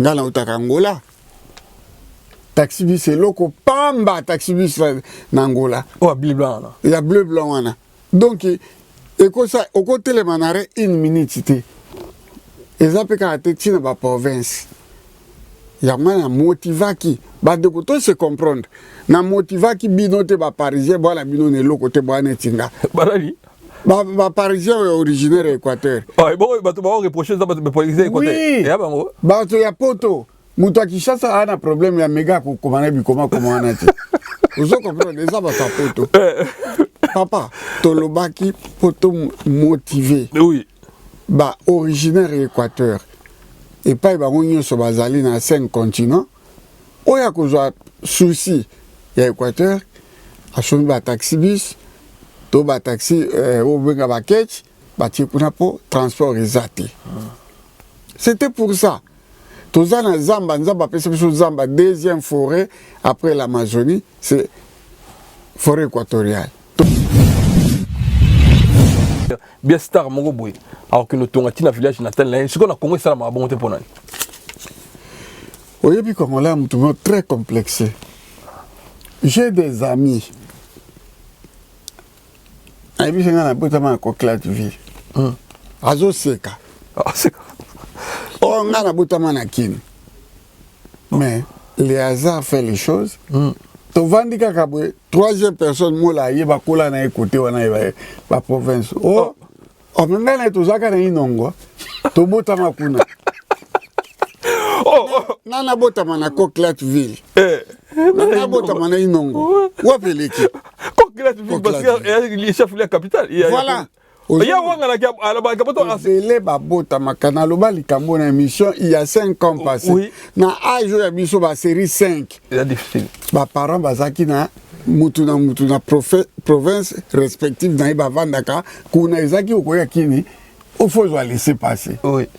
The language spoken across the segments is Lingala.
ngana utaka Angola. Taxi bis c'est loko pamba taxi bis na Angola. Oh bleu blanc. Il y a bleu blanc wana. Donc et comme ça au côté le manare 1 minute c'était. Et ça peut caractériser tina ba province. Ya mana motivaki ba de koto se comprendre. Na motivaki binote ba parisien voilà bino ne loko te bwana tinga. Balali. Ba parisien originaire Équateur. Oh bon ba to ba reprocher ça ba parisien Équateur. Oui. Ya bango. Ba to ya poto. Mutu akishasa ana problème ya mega ko komana bi koma anati. Vous comprenez ça ba ta poto. Papa, tolobaki poto motivé. Oui. Ba originaire Équateur. Et pas ba ngonyo so bazali na 5 continents. Oya kozwa souci ya Équateur. Ashoni ba taxi bus, to ba taxi au benga ba ketch, ba tikuna po transport ezati. C'était pour ça. Tozana Zamba, Nzamba pesa biso Zamba deuxième forêt après l'Amazonie, c'est forêt équatoriale. Bien star mongo boy. Alors que nous tongati na village natal là, ce qu'on a Congo ça ma bonté pour nani. Oui, puis comme on l'a très complexé. J'ai des amis. Et puis c'est un peu de coquelette vie. Azo seka. Ah c'est On a la boutamana kin. Mais les hasards fait les choses. Tu vendis kakabwe, troisième personne mola yeba kola na écouter on a ba province. Oh, on menga na tozaka na inongo. To botama kuna. Oh, Nana botama na Coquelette ville. Nana botama na inongo. Wapeleki. Coquelette ville parce que il est chef de la capitale. Voilà. Il y a un gars qui a la banque. Vele babota makana loba likambo na émission il y a 5 ans passés. Oui. Na âge ya biso ba série 5. C'est difficile. Ba parents bazaki na mutu na province respective na ba vandaka kuna ezaki okoya kini il faut laisser passer. Oui.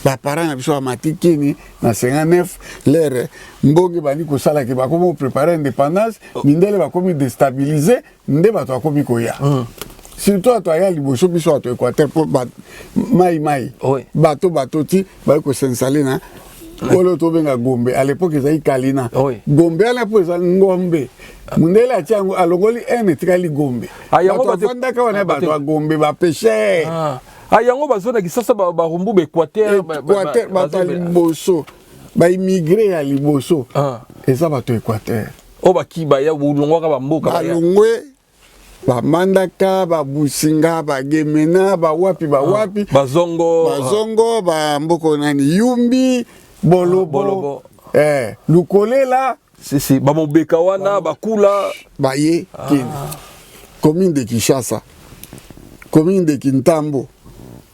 Ba parents na biso amati kini na 59 l'air mbongi bani ko sala ke ba komo préparer indépendance mindele ba komi déstabiliser nde ba to komi koya. Surtout toi ya liboso biso to Équateur pour mai. Oui. Bateau ti ba ko s'installer na Olo to benga Gombe à l'époque ezali Kalina. Oui. Gombe à l'époque ezali Ngombe. Mundele atiango alongoli ene tikali Gombe. Ayango bafanda ka wana bato Gombe ba pêcher. Ah yango bazona kisasa ba rumbu be Équateur ba liboso ba immigré à liboso. Et ça bato Équateur. O ba kiba ya bulongwa ka ba mboka. Ba longwe ba mandaka ba businga ba gemena ba wapi bazongo ba mboko nani yumbi bolobo. Lukolela si ba mobeka wana ba kula ba ye kin. Commune de Kinshasa. Commune de Kintambo.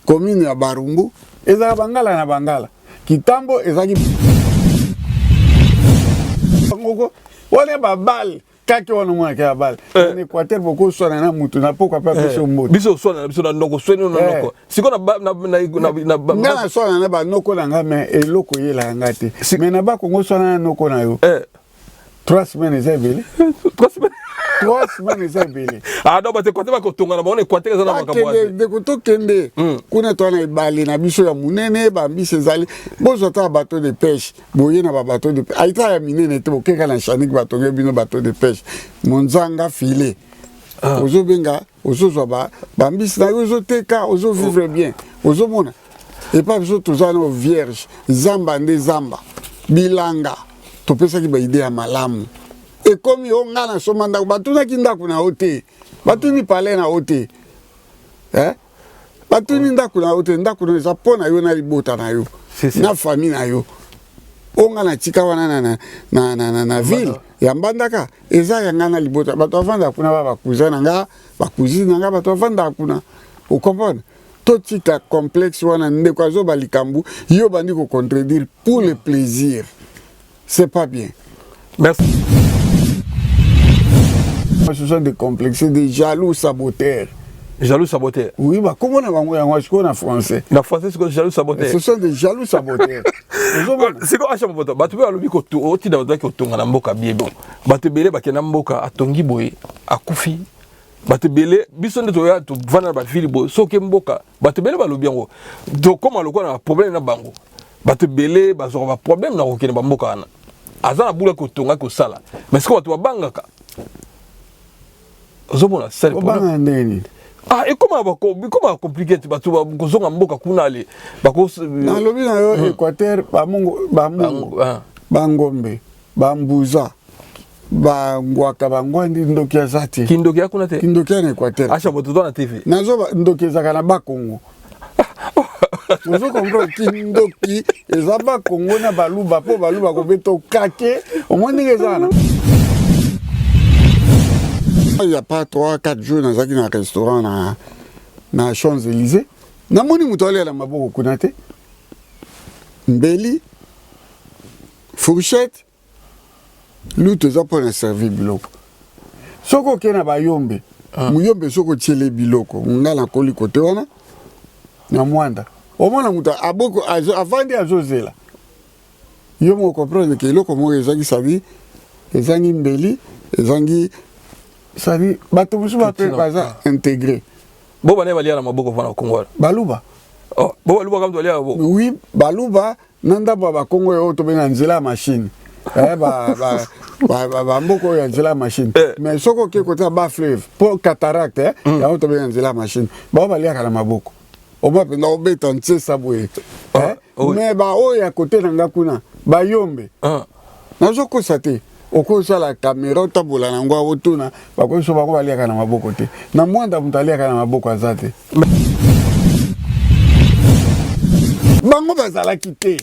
Commune ya Barumbu eza bangala na bangala. Kitambo ezaki ngoko wale ba bal kaki wana mwa ka bal. En Équateur boko sona na mutu na poko pa peso mboto. Biso sona biso na ndoko sweni na ndoko. Siko na sona na ba noko na ngame eloko yela ngati. Mais na ba kongo sona na noko na yo. 3 semaines ezabeli. 3 semaines ezabeli. Ah non, te côté ba ko tonga na ba on Équateur za na makabwa. De koto kende. Kuna to na ibali na biso ya munene ba mbisi ezali. Bozo ta bateau de pêche. Boye na ba bateau de pêche. Aita ya minene te bokeka na chanik bateau bino bateau de pêche. Monzanga filet. Ozo benga, ozo zoba, ba mbisi na ozo teka, ozo vivre bien. Ozo mona. Et pas biso tozana au vierge, zamba nde zamba. Bilanga. Topesa ki ba idée ya malamu. Et comme yo ngana somanda batuna kindaku na hote. Batuni pale na hote. Batuni ndaku na hote, ndaku na zapona yo na libota na yo. Na famille na yo. Ongana tika wana na ville ya mbandaka eza ya ngana libota. Bato avanda kuna ba kuzana nga, ba cousine nga bato avanda kuna. Vous comprenez? Tout tika complexe wana ndeko azo balikambu, yo bandi ko contredire pour le plaisir. C'est pas bien. Merci. Ce sont des complexés, des jaloux saboteurs. Jaloux saboteurs. Oui, bah comment on a en français? La français c'est jaloux saboteurs. Ce sont des jaloux saboteurs. C'est quoi acha moto? Batu ba lobi ko to oti da ba ko tonga na mboka bien bon. Batu belé ba kena mboka atongi boye akufi. bato belé biso nde toya to vana ba ville bo soke mboka bato belé ba lobi yango to koma lokwa na problème na bango bato belé bazo ba problème na kokene ba mboka wana azana bula ko tonga ko sala mais ce que bato babangaka ozomona c'est le problème nini et comment compliqué bato ko zonga mboka kuna ale bako na lobi na yo Équateur bangombe bambuza bangwaka bangwandi ndoki azati kindoki akuna te kindoki na Équateur acha moto na TV nazo ndoki ezaka na Bakongo ozo comprendre kindoki eza Bakongo na baluba po baluba ko beto kake omoni ezana il y a pas 3-4 jours nazaki na restaurant na Champs-Élysées namoni muto ale na maboko kuna te mbeli fourchette luto eza mpona servir biloko soki okei na bayombe muyombe soki otiele biloko nga nakoli kote wana na mwanda omona moto aboko avandi azozela yo moko comprendre ke eloko moko ezangi sabi ezangi mbeli ezangi sabi bato mosusu bape baza intégré bo bana balia na maboko wana Kongo baluba bo baluba kam tolia bo oui baluba nanda ba Kongo yo to bena nzela ya machine bamboko oyo ya nzela ya machine mais soki oke kota ba fleuve po cataracte yango to bena nzela ya machine bao baliaka na maboko oma mpenza obeta ntiesa boye mais baoyo ya kote na nga kuna bayombe nazokosa te okosala kamera otabola na yango awotuna bakoso bango baliaka na maboko te na mwanda moto aliaka na maboko aza te bango bazalaki te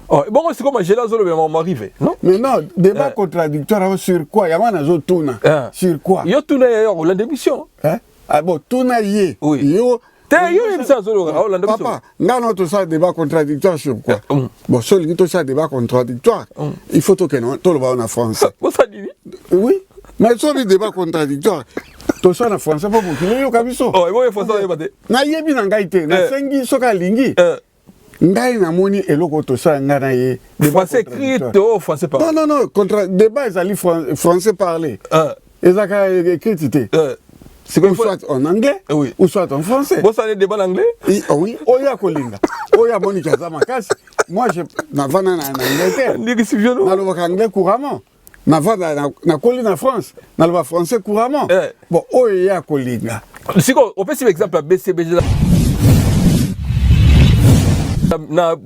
bon c'est comme j'ai là zolo mais m'arrive non mais non débat contradictoire sur quoi yama nazo tuna sur quoi yo tuna yo la démission bon tuna ye yo yo ça zolo la démission papa ngano to ça débat contradictoire sur quoi bon seul to ça débat contradictoire il faut que non to le ba en français ça dit oui mais seul débat contradictoire to ça en français pas beaucoup yo kabiso oh bon français ba te na yebi na ngai te na sengi soka lingi ngai na moni eloko to ça ngana ye français écrit to français parlé non contre débat ezali français parlé ezaka écrit te c'est comme soit en anglais ou soit en français bon ça les débat en anglais oui oya kolinga oya moni kaza makasi moi je na vana na Angleterre ndiki si violon na lo anglais couramment na vana na koli na France na lo français couramment bon oya kolinga si on peut si exemple à BCBG na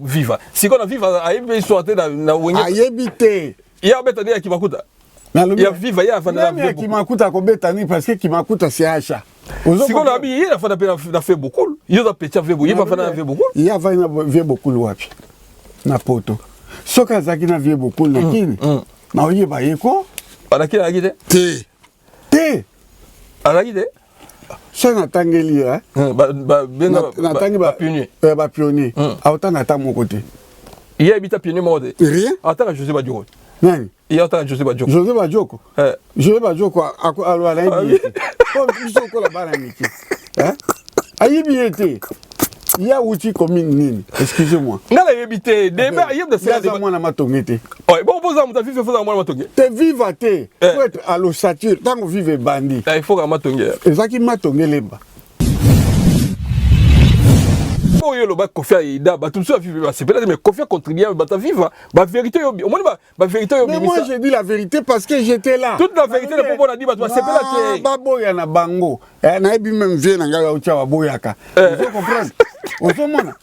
viva si qu'on a viva ayebi sorte na wenye ayebi te ya beta ni kimakuta ya viva ya fana na kimakuta ko beta ni parce que kimakuta c'est acha si qu'on a bi ya fana na fait beaucoup yo da pecha fait beaucoup ya fana na fait beaucoup ya va na fait beaucoup wapi na poto soka zaki na fait beaucoup lakini na oyeba yeko anaki na gide te anaki ça natangeli natangi ba pionnier autant ata mon côté il y a habita pionnier mode rien attends José Badioko nani il y a attends José Badioko José Badioko alo ala ibi ko biso ko la bana miki ayibi ete il y a outil commune nini excusez-moi ngala yebité débat yeb de ça débat moi na matongete bon posa muta vive faut moi matongé te viva te faut être à l'ossature tant que vive bandi il faut que matongé ezaki matongé lemba bon yo lo ba kofia ida ba tout ça vive c'est peut-être mais kofia contribuer ba ta vivre ba vérité yo au moins ba vérité yo mais moi je dis la vérité parce que j'étais là toute la vérité le propos na dit ba c'est peut-être ba boya na bango na ebi même vie na ngaka ucha ba boyaka vous comprenez ozomona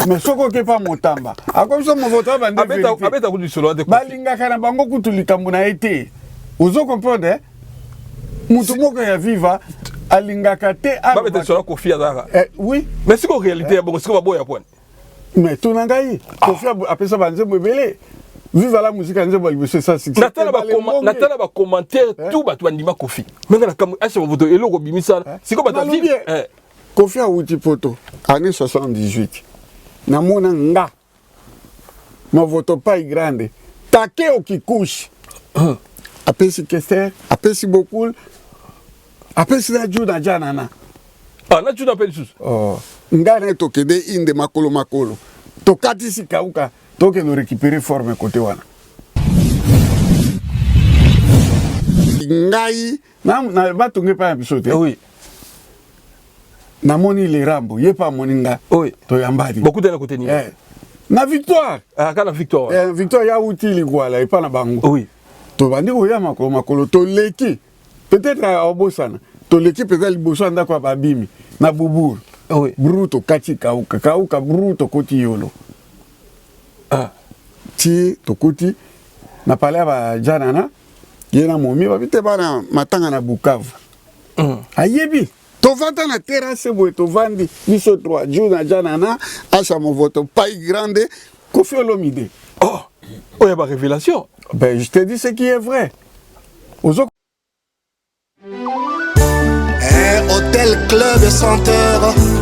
mais soko ke pa motamba akomso mo vota ba ndé abeta ku du solo de balingaka na bango kutu likambo na été ozo comprendre mutu moko ya viva alingaka te ba beta solo kofia dara oui mais c'est quoi réalité ya bongo c'est quoi boya point mais tout nangai kofia apesa banze mbele viva la musique nze bo liboso ça c'est natala ba commentaire tout ba to ndima kofi menga na kam acha voto eloko bimisa c'est quoi ba ta vie Kofi Awuti poto année 78 namona nga ma voto pas grande take okikushi apesi Kester apesi beaucoup apesi na juda janana na juda apesi nga na tokede inde makolo tokati sikauka toke no récupérer forme côté wana ngai na batonge pa biso te. Oui. Namoni le rambo, ye pa moninga. Oui. To yambadi. Beaucoup de côté ni. Na victoire. Ah, quand la victoire. Victoire ya utili kwala et pas na bango. Oui. To bandi ko ya makolo to leki. Peut-être à Obosana. To leki peut-être liboso anda kwa babimi na buburu. Oui. Bruto kati kauka bruto koti yolo. Ah. Ti to koti na pale ba janana yena momi ba bite bana matanga na Bukavu. Ayebi to vanda na terrasse boy to vandi biso 3 jours na janana acha mon voto pas grande Kofi Olomide. Oh, il y a pas révélation. Ben je te dis ce qui est vrai. Hôtel Club Centre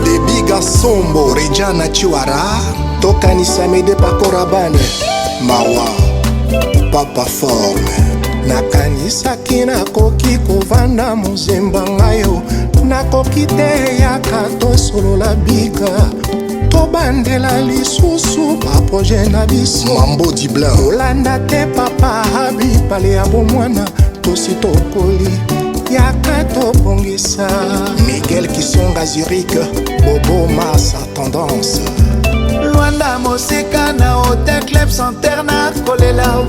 de Biga Sombo Rejana Chiwara Tokani Samede Pakorabane Mawa Papa Forme Nakanisa kina koki kovanda muzemba ngayo Nakoki te yaka solo la biga Tobandela lisusu pa projet na biso Mambo di blanc Olanda te papa habi pale ya bomwana Tosi tokoli Yakato Bongisa Miguel Kisonga Zurich Bobo Massa Tendance Luanda Moseka na Hotel Club Centre na Kolela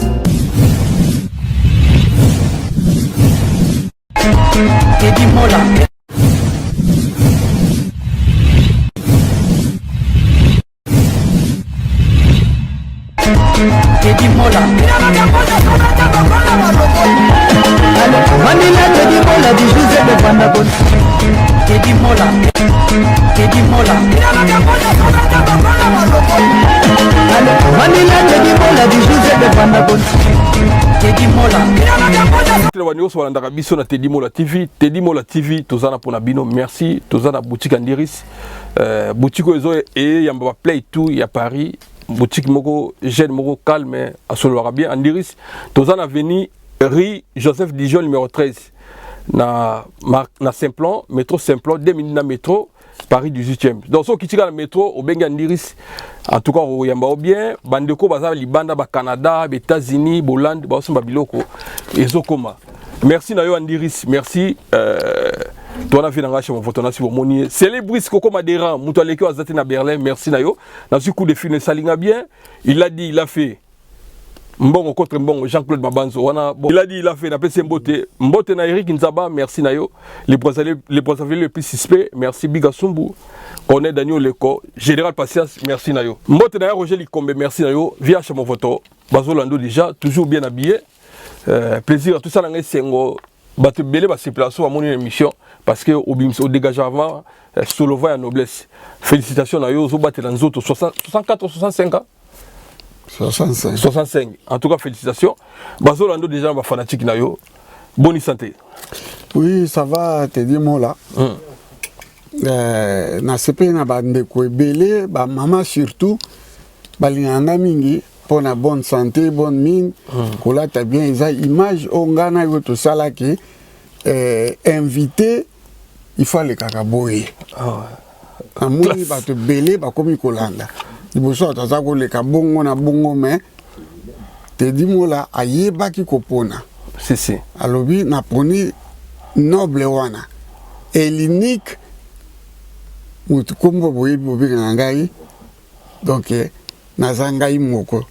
Teddy Mola Teddy Mola Manila Teddy Mola di José de Bandabon Teddy Mola Teddy Mola Manila Teddy Mola di José de Bandabon Teddy Mola Teddy Mola biso na Teddy Mola TV Teddy Mola TV tozana pona bino merci tozana boutique Andiris boutique ezo et yamba play tout ya Paris boutique moko jeune moko calme à solo bien Andiris tozana veni rue Joseph Dijon numéro 13 na Simplon métro Simplon 2 minutes na métro Paris 18e donc so kitika na métro au benga Andiris en tout cas au yamba bien bandeko baza libanda ba Canada ba États-Unis Hollande ba osamba biloko ezokoma merci na yo Andiris merci toi na vina ngache mon photo na si bomoni célébris koko madera muto aleki azati na Berlin merci na yo na ce coup de film salinga bien il a dit il a fait Mbongo contre Mbongo Jean-Claude Mabanzo wana bon il a dit il a fait na pese mbote na Eric Nzaba merci na yo les brazzaville le plus suspect merci Biga Sumbu Cornet Daniel Leko Général Patience merci na yo mbote na Roger Likombe merci na yo via chez mon photo Bazolando déjà toujours bien habillé plaisir à tout ça na sengo bato belé ba se place à mon émission parce que au dégagement solo va noblesse félicitations na yo zo battre dans autres 64 65 ans 65. En tout cas, félicitations. Bazolando déjà ma fanatique na yo. Bonne santé. Oui, ça va, Teddy Mola. Na sepe na bande ko ebele, ba maman surtout, balinganga mingi pour na bonne santé, bonne mine. Kola ta bien isa image ongana yo to sala ki invité il faut le kakaboye. Amuni ba to belé ba komi kolanda. Liboso ataza koleka bongo na bongo me Teddy Mola ayebaki kopona si alobi na poni noble wana elinique mutu kombo boyebi bobenga na ngai donc naza ngai moko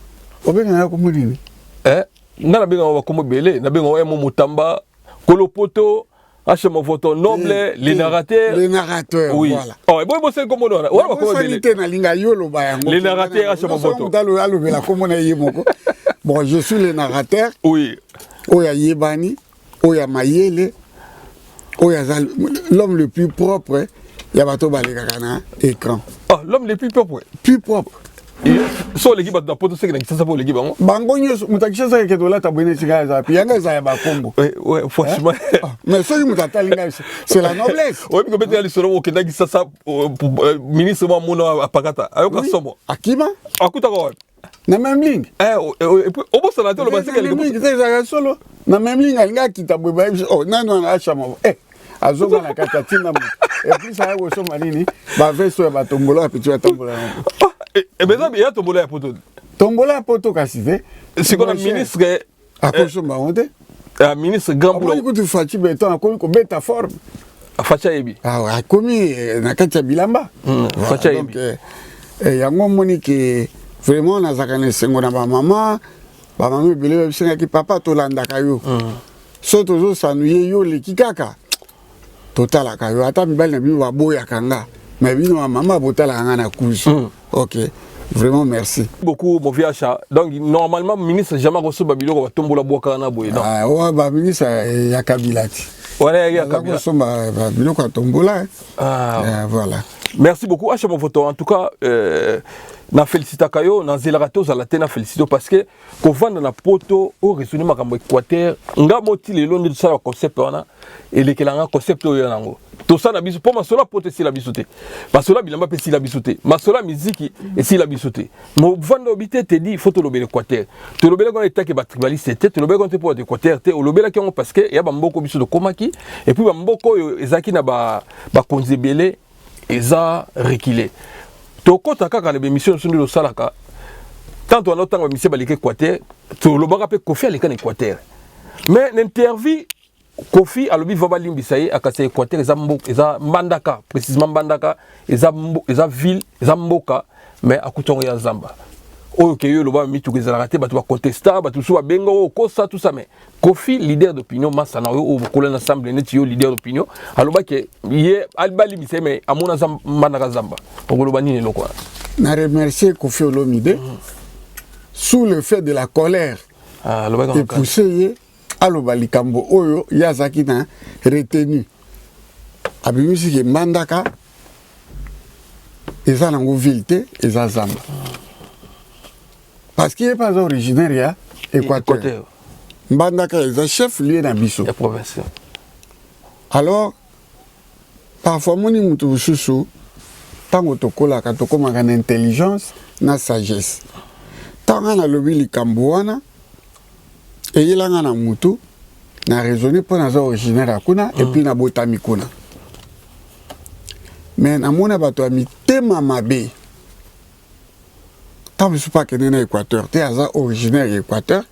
obenga na komulini nga na benga bakomo bele na benga mo mutamba kolopoto Hache mon photo noble, les narrateurs. Les narrateurs, oui. voilà. Oh, et bon, c'est comme on a. Les narrateurs, hache mon photo. Bon, je suis le narrateur. Oui. Oya Yebani, Oya Mayele, Oya l'homme le plus propre, Yabato Balekana, écran. Ah, l'homme le plus propre. Plus propre. So l'équipe de la poto c'est que ça pour l'équipe bango nyoso mutakisha ça que dola tabone sika za pianga za ba kombo ouais franchement mais ça mutatalinga c'est la noblesse ouais parce que peut-être sur au Kenya ça ministre mo mona apakata ayoka somo akima akuta ko na même ligne et puis au bout ça la tolo parce que ligne c'est ça solo na même ligne alinga kitabo ba oh nano na acha mo azonga na katatina et puis ça go soma nini ba veso ba tombola petit ba tombola et bien, il y a tombola à poto. Tombola à poto, Cassité. C'est qu'on a ministre. À Koshomba, on dit. ministre grand boulot ko tu Fachi Beton ko beta forme Facha yebi ah komi na kati ya bilamba Facha yebi yango moni ke vraiment na zakane sengo na ba mama bele bisenga ki papa to landa kayo so tozo sanuye yo le kikaka totala kayo ata mibali na bino baboya kanga mais bino mama botala nga na couche OK. Vraiment merci. Beaucoup mon vieux achat. Donc normalement ministre jamais reçu babilo va tomber la boka na boye. Ah ouais ba ministre ya Kabilati. Ouais ya Kabila. So babilo ka tombola. Ah voilà. Merci beaucoup achat mon photo. En tout cas na félicita kayo na zelarato za la tena félicito parce que ko vendre na poto au résumé makambo Équateur nga moti lelo ndi ça concept wana et le kelanga concept oyo nango. Tout ça na biso pour masola pote si la bisoté. Masola bilamba pe si la bisoté. Masola musique et si la bisoté. Mo vendre obité te dit faut te lobé l'Équateur. Te lobé quand était que ba tribaliste te lobé quand te pour l'Équateur te lobé là qui parce que ya ba mboko biso de komaki et puis ba mboko ezaki na ba konzebele eza reculé. Toko taka na émission sur le salaka. Tant on a tant mission ba l'Équateur, to lobaka pe Kofi aleka na Équateur. Mais l'interview Kofi alobi vaba limbisaye akase Équateur eza Mbandaka précisément Mbandaka eza ville eza mboka mais akutongo ya Zamba oyo ke yo loba mitu kezala raté batu ba contesta batu so bengo ko ça tout ça mais Kofi leader d'opinion massa na yo bokola na ensemble neti yo leader d'opinion aloba ke ye alba limbisaye mais amona Mbandaka Zamba okoloba nini lokwa na remercier Kofi Olomide sous le fait de la colère et poussé aloba likambo oyo yazaki na retenu abimisi ke Mbandaka eza nango ville te eza Zamba parce qu'il n'est pas originaire ya Équateur. Mbandaka eza chef lieu na biso ya province. Alors parfois moni mutu bususu tango tokolaka tokomaka na intelligence na sagesse tanga na lobi likambo wana eyelanga na mutu na raisonner pour naza originaire akuna et puis na botami kuna mais na mona bato ya mitema mabe tant que je pas que na Équateur te aza originaire d'Équateur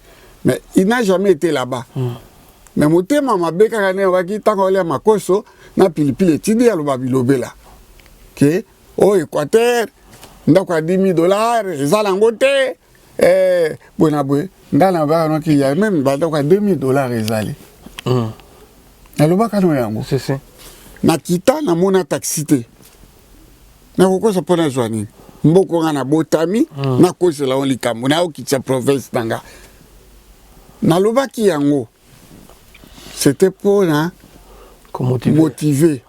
mais il n'a jamais été là-bas mais motema mabe kaka ne waki tango le makoso na pilipili tindi ya loba bilobela que au Équateur ndako $10,000 eza lango te bona boy ndana ba no ki ya même ba ndako $2,000 ezali aloba kano yango c'est na kita na mona taxi te na kokosa pona zwani mboko nga na botami na kozela on likambo na okitsa province tanga na lobaki yango c'était pour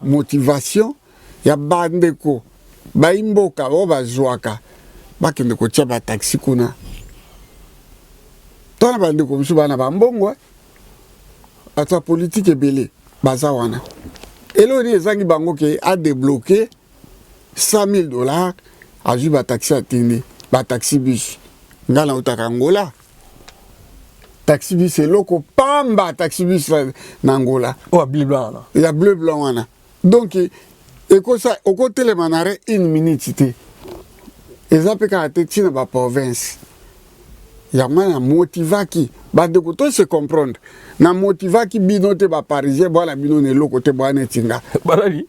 motivation ya bandeko baimboka o bazwaka bakende kotia ba taxi kuna tona bandeko biso bana bambongo ata politique ebele baza wana eloni ezangi bango ke a débloqué $100,000 a ju ba taxi atindi ba taxi bus ngala utaka Angola taxi bus eloko pamba taxi bus na Angola o bleu blanc ya bleu blanc wana donc ekosa okotele manare 1 minute te ezape ka tetina ba province ya mana motivaki ba de ko to se comprendre na motivaki binote ba parisien bwana bino ne loko te bwana tinga balali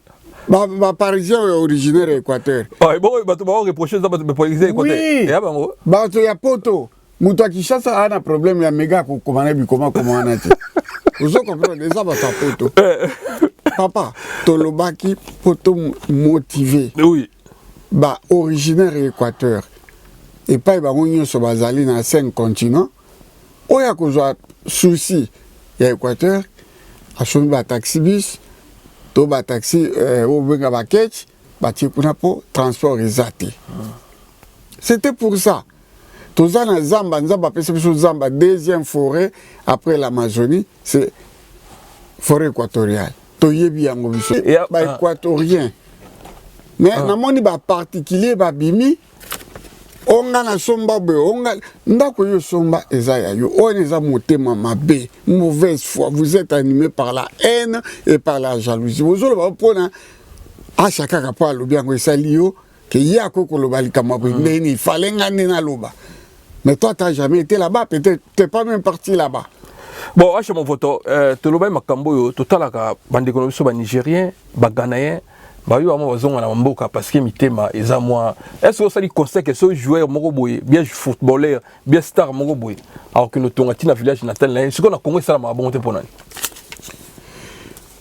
ba parisien originaire Équateur ah bon ba to ba reprocher ça ba parisien Équateur ya bango ba to ya poto mutu akishasa ana problème ya mega ko komana bi comment ana ti uzo comprendre ça ba ta poto papa to lobaki poto motivé oui ba originaire Équateur et pas ba ngonyo so bazali na 5 continents oya kozwa souci ya Équateur ashomi ba taxi bus to ba taxi o benga ba ketch ba tikuna po transport ezate c'était pour ça tozana Zamba nzamba pese biso Zamba deuxième forêt après l'Amazonie c'est forêt équatoriale toyebi yango biso ba équatorien mais namoni ba particulier ba bimi onga na somba be onga ndako yo somba eza ya yo on eza motema mabe mauvaise foi vous êtes animé par la haine et par la jalousie vous allez pona a chaka ka pa lobi yango esali yo ke ya koko loba likama bo ndeni fallait ngane na loba mais toi t'as jamais été là-bas peut-être t'es pas même parti là-bas Bon, acha mon voto, te lobai makambo yo, total ka bandeko no biso ba Nigérien, ba Ghanéen, ba yo amo bazonga na mboka parce que mitema eza moi. Est-ce que ça dit conseil que ce joueur moko boye, bien footballeur, bien star moko boye, alors que no tonga tina village natal là, ce qu'on a Congo ça ma bon te ponani.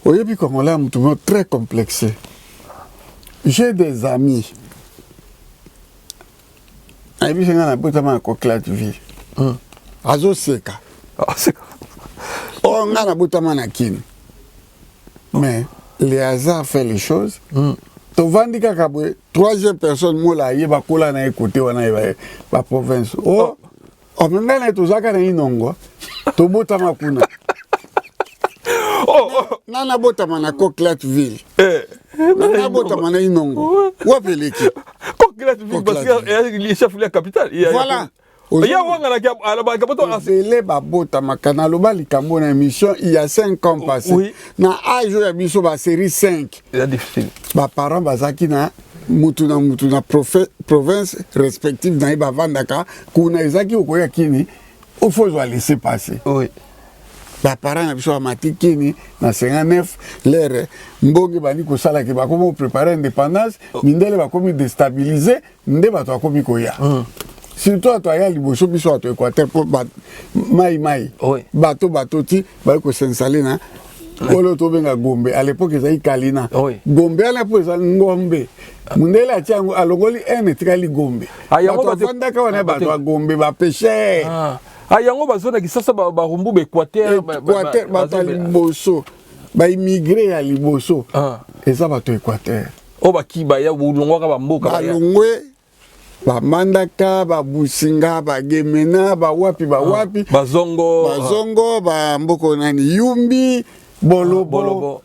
Oui, puis comme on l'a très complexé. J'ai des amis. Et puis, j'ai un peu de coquelette-vie. Azo seka. Ah, c'est On a un peu de kin. Mais le hasard fait les choses. Tu vas dire que troisième personne, moi, là, il va coller dans côté on a la province. Oh, on me dit que tu as un inongo. Tu as un peu de nana botama na Coquelette-Ville. Nana botama na inongo. Wapeleki. Coquelette-Ville parce que est chef de la capitale. Voilà. Il y a un gars à la banque. Vele babotama kana loba likambo na émission il y a 5 ans passé. Oui. Na âge ya biso ba série 5. C'est difficile. Ba parents bazaki na mutu na province respective na ba vandaka kuna ezaki okoya kini. Il faut laisser passer. Oui. Les parents ont matikini na 59 l'air mbongi bani ko sala ke ba komo préparer indépendance mindele ba komi déstabiliser nde ba to komi ko ya surtout to ya liboso biso to Équateur pour mai bato ti ba ko s'installer na Olo to benga Gombe à l'époque ezali Kalina Gombe ala po ezali Ngombe mundele atiango alongoli ene tikali Gombe bato vandaka wana bato a Gombe ba pêcher yango bazona kisasa ba rumbu be Équateur ba liboso ba immigré ya liboso eza bato Équateur o ba kiba ya bulongwa ka ba mboka ba longwe ba mandaka ba businga ba gemena ba wapi bazongo ba mboko nani yumbi bolobo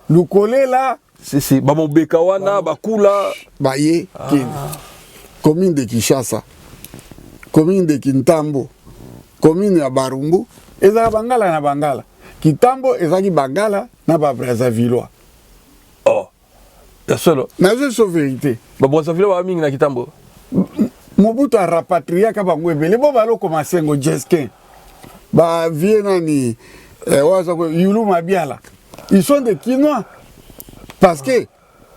lukolela si ba mobeka wana ba kula ba ye kin commune de Kinshasa commune de Kintambo commune ya Barumbu eza bangala na bangala Kitambo ezaki bangala na ba Brazzaville ya solo na je vérité ba Brazzaville ba mingi na Kitambo Mobutu a rapatrié ka bango ebele bo balo commencer ngo Jeskin ba viena ni Yulu Mabiala ils sont des Kinois parce que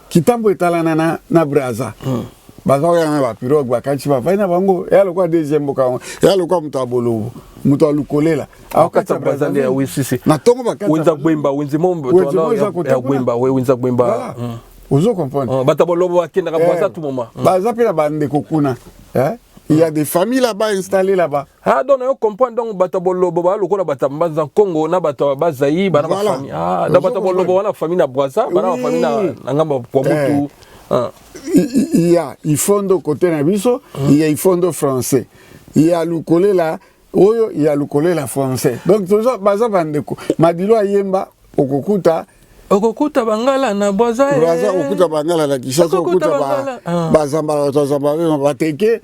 Kitambo etalana na Brazza bazoya na ba pirogue ba kanchi ba faina bango yalo kwa deuxième boka yalo kwa mtabolo mutu alukolela akata Brazzaville oui si na tongo ba kanchi wenza gwemba wenza mombo to ya gwemba wenza gwemba ozo comprendre batabolo ba kenda ka Brazza tout moment baza pe na bande kokuna il y a des familles là-bas installées là-bas. Ah donc on comprend donc batabolo ba lokola batambaza Congo na bato bazayi bana ba famille da batabolo ba na famille na Brazza bana famille na ngamba kwa mutu il faut de côté na biso il y a il faut de français il y a lukolé là oyo il y a lukolé la français donc toujours baza bandeko madilo ayemba okukuta bangala na Brazza okukuta bangala la Kinshasa okukuta bazamba bateke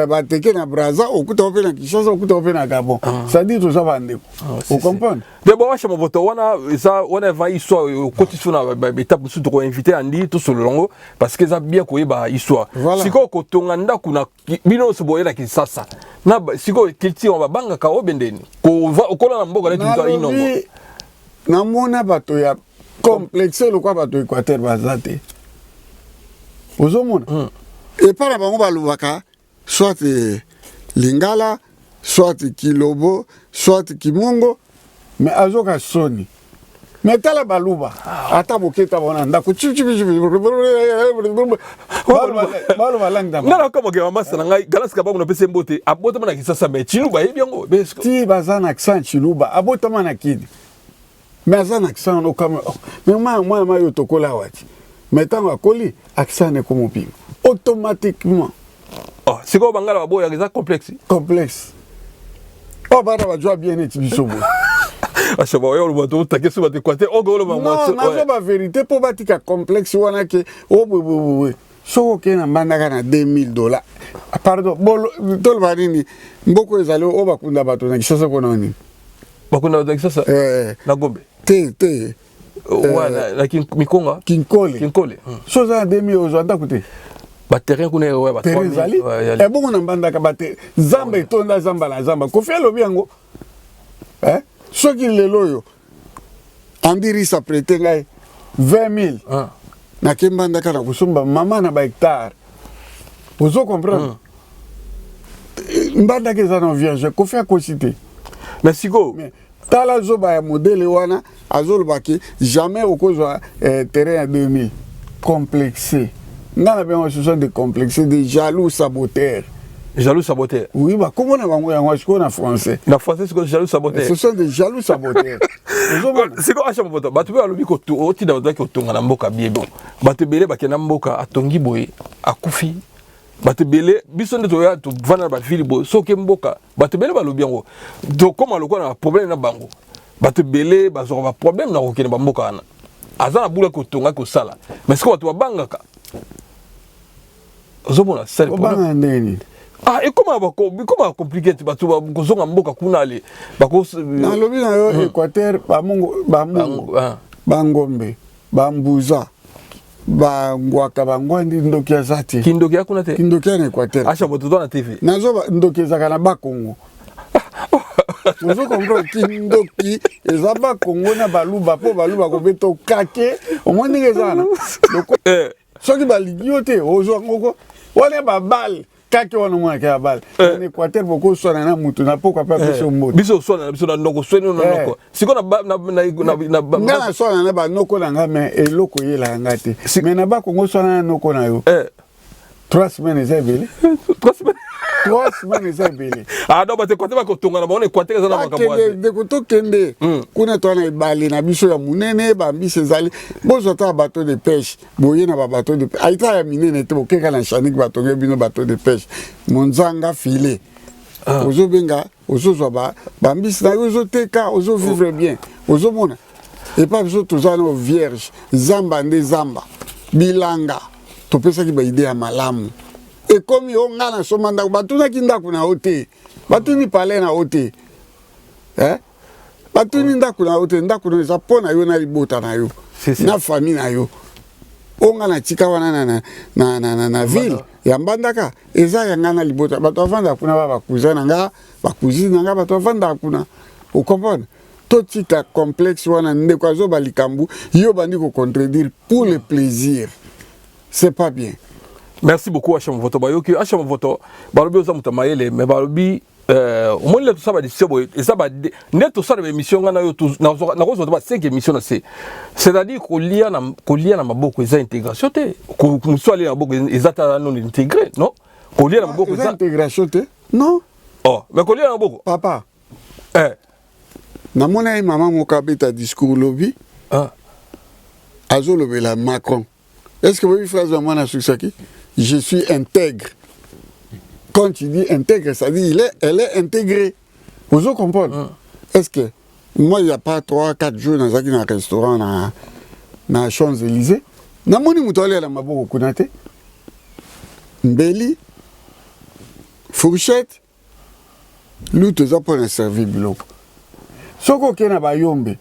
bateke na Brazza okukuta ope na Kinshasa okukuta ope na Gabon ça dit tout ça bandeko vous comprenez de bon wacha movoto wana va histoire côté sur na étape surtout ko inviter andi tout sur le longo parce que ça bien ko yeba histoire siko ko tonga ndaku na bino so boyela Kinshasa na siko kilti on va banga ka obendeni ko na mboka na tuta inongo na mona bato ya complexe le quoi bato Équateur bazate ozomona et par la bango balubaka soit Lingala soit Kilobo soit Kimongo mais azoka soni mais tala baluba ata boketa bona ndako balu balangda ngala kama ke mama sana ngai galas ka bango pese mbote abota mana Kinshasa mais chiluba yebiango ti bazana accent chiluba abota mana kidi mais ça accent no comme mais moi yo tokola wati mais tant akoli accent ne comme ping automatiquement c'est quoi bangala babo ya ça complexe bara ba joa bien et bisobo non la vérité pour batika complexe wana ke so ke na mandaka na $2000 pardon bolo tol banini mboko ezali bakunda bato na Kinshasa kona nini bakunda bato na Kinshasa na Gombe te la Mikonga Kinkole so za 2000 ozanda kuti ba terrain kuna ba terrain zali bongo na mbandaka ba zamba etonda zamba la zamba ko felo biango soki lelo yo andirisa prêter ngai 20 000 nakembandaka na kosomba mama na bahectare ozo comprendre mbandaka eza na vierge kofi akosi te mais siko tala zoba ya modele wana azolobaki jamais okozwa terrain ya 2000 complexé nga na bengo ce sont des complexés des jaloux saboteurs. Jaloux saboteur. Oui, bah comment on a en français? En français, c'est quoi jaloux saboteur? Ce sont des jaloux saboteurs. C'est quoi acha moto? Ba tu peux alobi ko to oti na ndaki otonga na mboka biebo. Ba te belé ba kena mboka atongi boye akufi. Ba te belé biso ndeto ya to vana ba fili boye soke mboka. Ba te belé ba lobi yango. Donc comment lokwa na problème na bango. Ba te belé ba zo ba problème na kokene ba mboka na. Azana bula ko tonga ko sala. Mais c'est quoi tu ba bangaka? Ozomona c'est le problème. Ah, et comment compliqué tu vas kozonga mboka kuna ale na lobi na yo Équateur bangombe bambuza bangwaka bangwandi ndoki ya zati kindoki ya kuna te kindoki ya na Équateur acha boto na TV nazo ndoki ezaka na bakongo ozo comprendre kindoki eza bakongo na baluba po baluba kobeta okake omoni ezana soki baligi yo te ozwa ngoko wana babale kaki wana mwana kia bal en Équateur boko sona na mutu na pourquoi pas biso mbote biso sona biso na ndoko soni na ndoko siko na sona na ba noko na ngame eloko yela ngate mais na ba kongo sona na noko na yo 3 semaines ezabele 3 semaines ezabele ah donc ba te côté ba ko tonga na ba on Équateur za na makambo de ko to kende kuna to na ibali na biso ya munene ba mbise zali bozo ta bateau de pêche boye na ba bateau de aita ya minene te bokeka na chanik bateau bino bateau de pêche monzanga filet ozo benga ozo zo ba mbise na ozo teka ozo vivre bien ozo mona et pas biso to za no vierge zamba nde zamba bilanga to pesa ki ba idée ya malamu et comme yo ngana somanda batuna kindaku na hote batuni pale na hote batuni ndaku na hote ndaku na zapona yo na libota na yo na famille na yo onga na tika wana na ville ya mbandaka eza ya ngana libota bato avanda kuna ba bakuzana nga bakuzina nga bato avanda kuna o comprendre to tika complexe wana ndeko azoba likambu yo bandi ko contredire pour le plaisir c'est pas bien. Merci beaucoup Acham Voto Bayoki Acham Voto balobi oza mutamayele mais balobi au moins tout ça ba disebo et ça ba net tout ça de émission ngana yo na ko ba 5 émissions na c'est-à-dire ko lia na maboko eza intégration te ko muswali na maboko ezata non intégré non ko lia na maboko eza intégration te non oh mais ko lia na maboko papa na mona maman moka beta discours lobby azolobela Macron. Est-ce que vous avez phrase de moi dans ce qui je suis intègre. Quand tu dis intègre, ça dit elle est intégrée. Vous comprenez? Est-ce que moi il n'y a pas 3-4 jours dans un restaurant na Champs-Élysées, na moni mutole la maboko kunate. Mbeli fourchette lutte za pour servir biloko. Soko kena ba yombe.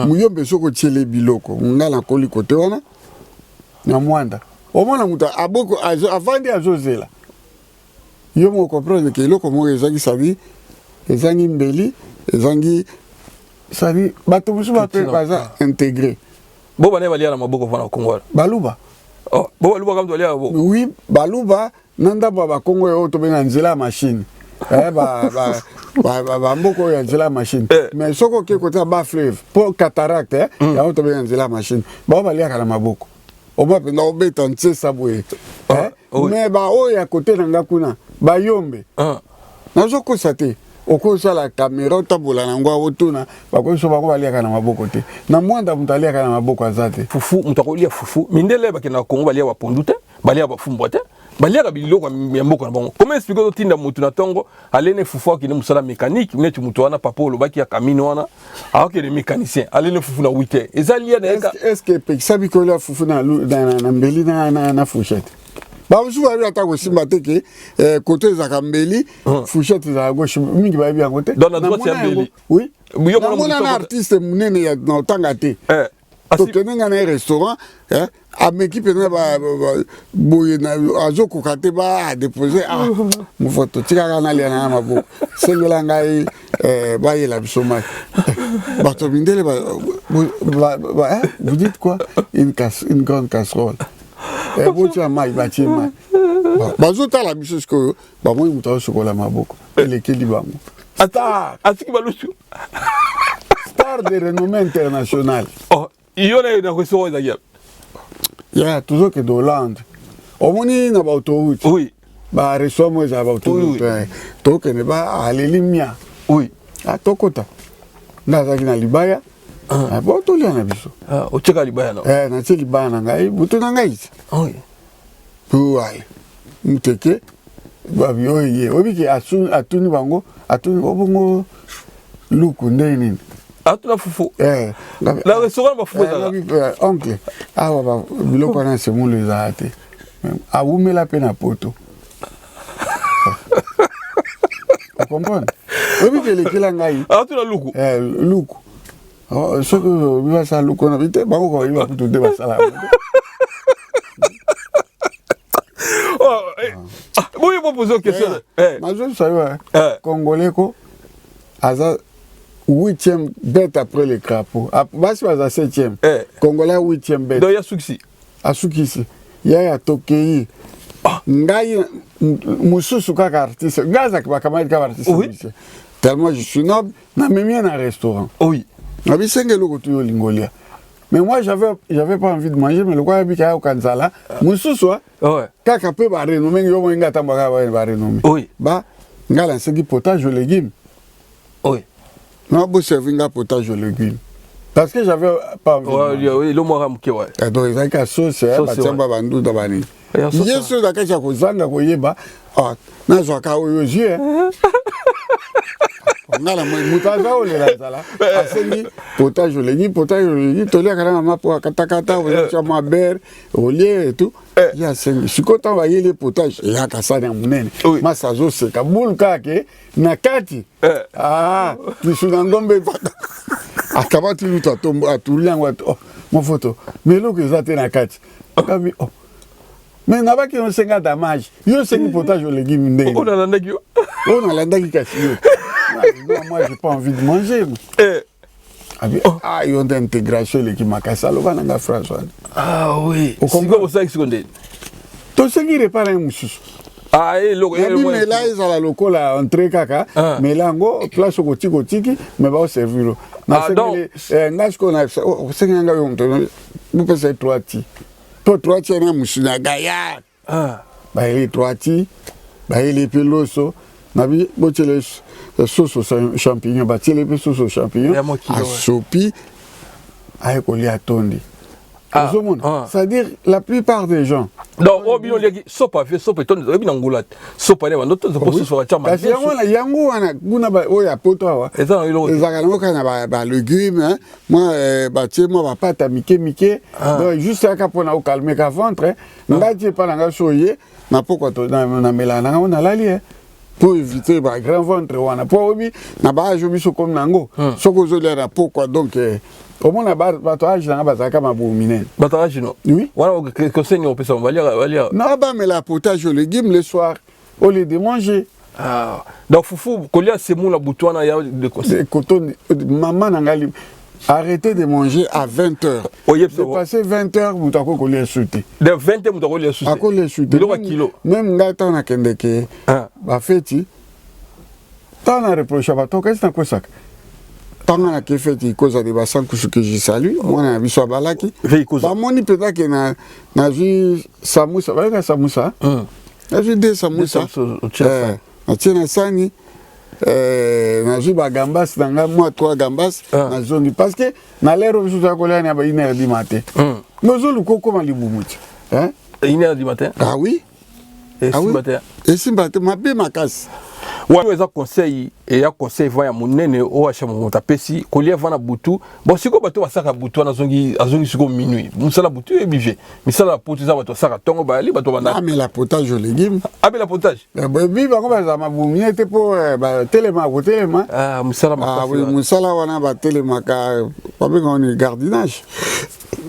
Muyombe soko tiele biloko. Ngala koli kote wana. Na mwanda omona muta aboko avandi azozela yo mo comprendre que eloko mo ezangi sabi ezangi mbeli ezangi sabi bato musu bato baza intégré bo bane balia na maboko fana kongola baluba oh bo baluba kam to lia bo oui baluba nanda ba kongo yo to benga nzela machine ba mboko ya nzela machine mais soko ke kota ba fleuve pour cataracte ya to benga nzela machine ba balia kana maboko oba penda obeta ntse sabwe mais ba oya côté nanga kuna ba yombe nazo kosate okosa la caméra tabola nangwa otuna bakoso bako balia na maboko te na mwanda mutalia kana maboko azate fufu mutakolia fufu mindele bakena Kongo balia bapondu te balia bafumbo te balia ka biloko ya mboka na bango comment expliquer otinda mutu na tongo alene fufu ki ne musala mécanique netu mutu wana papa olobaki ya kamino wana aoke le mécanicien alene fufu na 8h ezalia na est-ce que peksabi ko la fufu na mbeli na fourchette ba usu ba ata ko simba te ke côté za kambeli fourchette za gauche mingi ba bien côté dans la droite ya mbeli oui na mona na artiste munene ya na tanga te tokende nga na restaurant ameki pena boye na azokoka te badepose mofa totikaka nalia na maboko sengela ngai bayela biso mai bato mindele vous dites quoi une grande casserole botia mai batie mai bazotala biso sikoyo bamoi moto azosokola maboko elekeli bango asiki balusu star de renommée internationale. Il y a un restaurant d'ailleurs. Il y a toujours que de Hollande. Au moins, il y a autoroute. Oui. Bah, restaurant, moi, j'ai autoroute. Donc, il y a à l'Elimia. Oui. À Tokota. Dans la Libaya. Ah, bon, tout le monde. Ah, au Tchèque Libaya, non? Eh, dans le Libaya, bouton d'angaïs. Oui. Pour aller. Muteke. Bah, oui, oui, à Tuni Bango, à Tuni Bango, Lukundeni. Ah, tu as foufou. La restaurant va foufou. Oncle, ah, bah, biloko na c'est mon les arrêté. Ah, vous me la peine à poto. Vous comprenez? Oui, que les kilangai. Ah, tu as loukou. Loukou. Ce que vous avez ça loukou na vite, bah, vous va tout débat ça. Oui, vous posez une question. Mais je sais, Congolais, Aza 8e bête après les crapauds. Basi waza 7e. Congolais 8e bête. Donc il y a Souksi. À Soukisi. Il y a Tokei. Ngai mususu kaka artiste. Gaza ki bakamai ka artiste. Tellement je suis noble, na même un restaurant. Oui. Na bisenge loko tu lingolia. Mais moi j'avais pas envie de manger mais le quoi bika au kanzala. Mususu ouais. Kaka pe ba renommé yo mo ngata ba renommé. Oui. Ba ngala sengi potage aux légumes. Oui. Non, vous servez un potage aux légumes. Parce que j'avais pas envie. Oui, le mot ramke, ouais. Donc, il y a une sauce, il y a une bandou d'abani. Il y a une sauce qui a kozanga koyeba. Ah, na zoaka oyoji. On a la moutaza ou les lazala. Asengi potage aux légumes, tolia kana mama pour katakata, vous avez ma beurre, au lait et tout. Il y a sengi. Si quand on va y les potages, il y a kasana munene. Ma sazo c'est kaboul kake nakati. Ah, tu suis dans ngombe pata. Akabati luta tombo atulia ngwa mon photo. Mais lo que ça te nakati. Kabi oh. Mais nabaki on senga damage. Yo sengi potage aux légumes ndenge. On a landaki yo. On a landaki kasi yo. Moi j'ai pas envie de manger. Ah, il y a une intégration l'équipe Makasalo Bananga François. Ah oui. C'est quoi ça seconde? Tout ce qui répare un moussous. Ah, et le mais là ils ont la local à entrer kaka, mais là ngo place au tiki, mais va servir. Ah donc nage qu'on a c'est nga yo mtono. Vous pensez 3 ti. Toi 3 ti na moussous na gaya. Ah, bah il est 3 ti. Bah il est peloso. Nabi botele sauce aux champignons, bah les sauce aux champignons. À sopi, à écoler à tondi. C'est-à-dire la plupart des gens. Donc, au bilan, il y a sopa fait sopa et tondi. Il y a une sopa et notre poste sur la chambre. Il y a un guna oya poto. Et ça, il y a un légumes. Moi, ma pâte à Mickey. Donc, juste à capona au calme qu'à ventre. N'importe pas la soyer. Na pourquoi tu na melana on a l'allié. Pour éviter les grands ventres, on a pas oublié, na ba je biso comme nango. Soko zo lera pourquoi donc au moins na ba batouage na ba zaka mabumine. Batouage non. Oui. Voilà que seigneur on peut s'en valer. Non ba mais la potage aux légumes le soir au lieu de manger. Ah. Donc foufou kolia c'est mon la boutouana ya de coton maman nangali. Arrêtez de manger à 20h. De passer 20h, vous avez collé sauté. De 20h, vous avez collé sauté. À collé sauté. Même là, on a kendeke. Bah, fêti. Tant on a reproché à toi, qu'est-ce que c'est que ça? Tant on a fait cause des bassins que je salue, moi, on a vu ça balaki. Bah, moi, il peut être que na vu samoussa. Vous voyez samoussa? Na vu des samoussa. Na tiens sani. Na juba gambas nanga moi 3 gambas na zone parce que na l'air où je collé na 1h du matin. Nous zo luko comment libumuti. Hein? 1h du matin? Ah oui. Et ce matin. Et ce matin ma be ma casse. Ouais, les conseils et ya conseil va ya monene o acha monta pesi kolia vana butu bon siko bato basaka butu na azongi siko minuit musala butu e bive misala potu za bato saka tongo ba ali bato bana mais la potage aux légumes mais la potage bi ba ko ba za mabumie te po ba telema ko telema musala oui musala wana ba telema ka pas bien on est gardinage.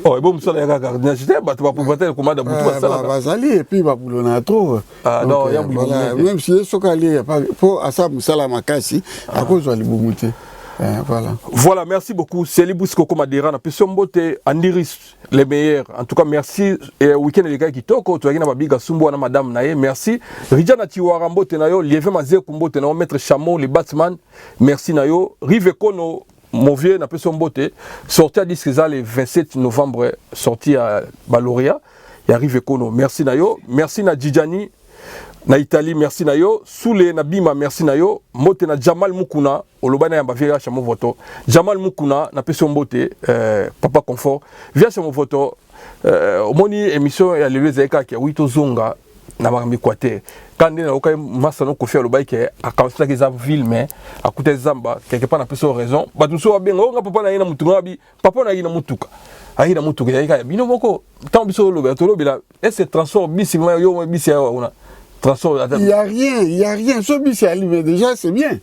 Oh, et bon, ça, il y a un gardien, tu vas pouvoir te commander à Bazali, et puis, va boulonner à trop. Ah, non, il y a voilà. Même si ce qu'il y a, pour Assa Moussala Makassi, à cause de l'Iboumoute. Voilà. Voilà, merci beaucoup. C'est Libousko Komadera, na Pesson Bote, Andiris, les meilleurs. En tout cas, merci. Et week-end, les gars qui toko, tu as gagné Biga Sumbo, na Madame Naye, merci. Rijana Tiwarambo, Tenayo, Lieve Mazé Kumbo, Tenayo, Maître Chameau, les Batman, merci Nayo. Rive Kono, mon vieux n'a pas son beauté, sorti à disque le 27 novembre, sorti à Baloria, il arrive Kono. Merci Nayo, merci na Djidjani, na Italie, merci Nayo, Soule na Bima, merci Nayo, Mote na Jamal Mukuna, Olobana Yamba Via Chamo Voto, Jamal Mukuna n'a pas son beauté, Papa Confort, via Chamo Voto, Moni émission et à l'Elezeka qui a 8 zonga, na Marambi Kwate. Quand on a eu Massano Kofi Alobai qui a commencé à ville, mais à côté de Zamba, quelque part, on a plus raison. Mais tout ça, bien, on a papa na ina mutungabi, papa na ina mutuka. Aïna mutuka, il y a bino moko. Tant biso lobe, to lobe là, et c'est transport bisi, yo bisi on a transport. Il y a rien. Ce bisi ali, mais déjà c'est bien.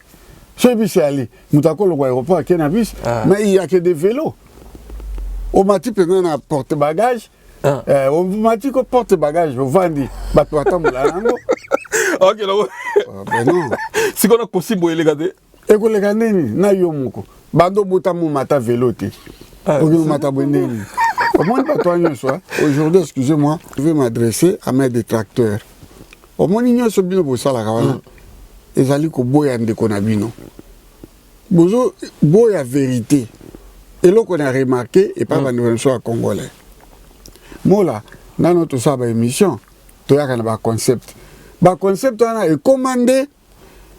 Ce bisi ali, mutako le aéroport à Kenabis, mais il y a que des vélos. Au mati pendant un porte-bagages. On m'a dit qu'on porte bagage, on vend des bateaux à tambour. Ok, là, ben non. Si on a possible, les gars. Et que les gars, na yomoko. Bando botamou mata véloté. Ogino mata bendeni. Comment pas toi soit aujourd'hui, excusez-moi, je vais m'adresser à mes détracteurs. Au moins il y a ce bino pour ça la kawana. Et zali ko boya ndeko na bino. Bozo boya vérité. Et là qu'on a remarqué et pas van soit congolais. Mola, dans notre sabre émission, tu as un concept. Le concept est commandé,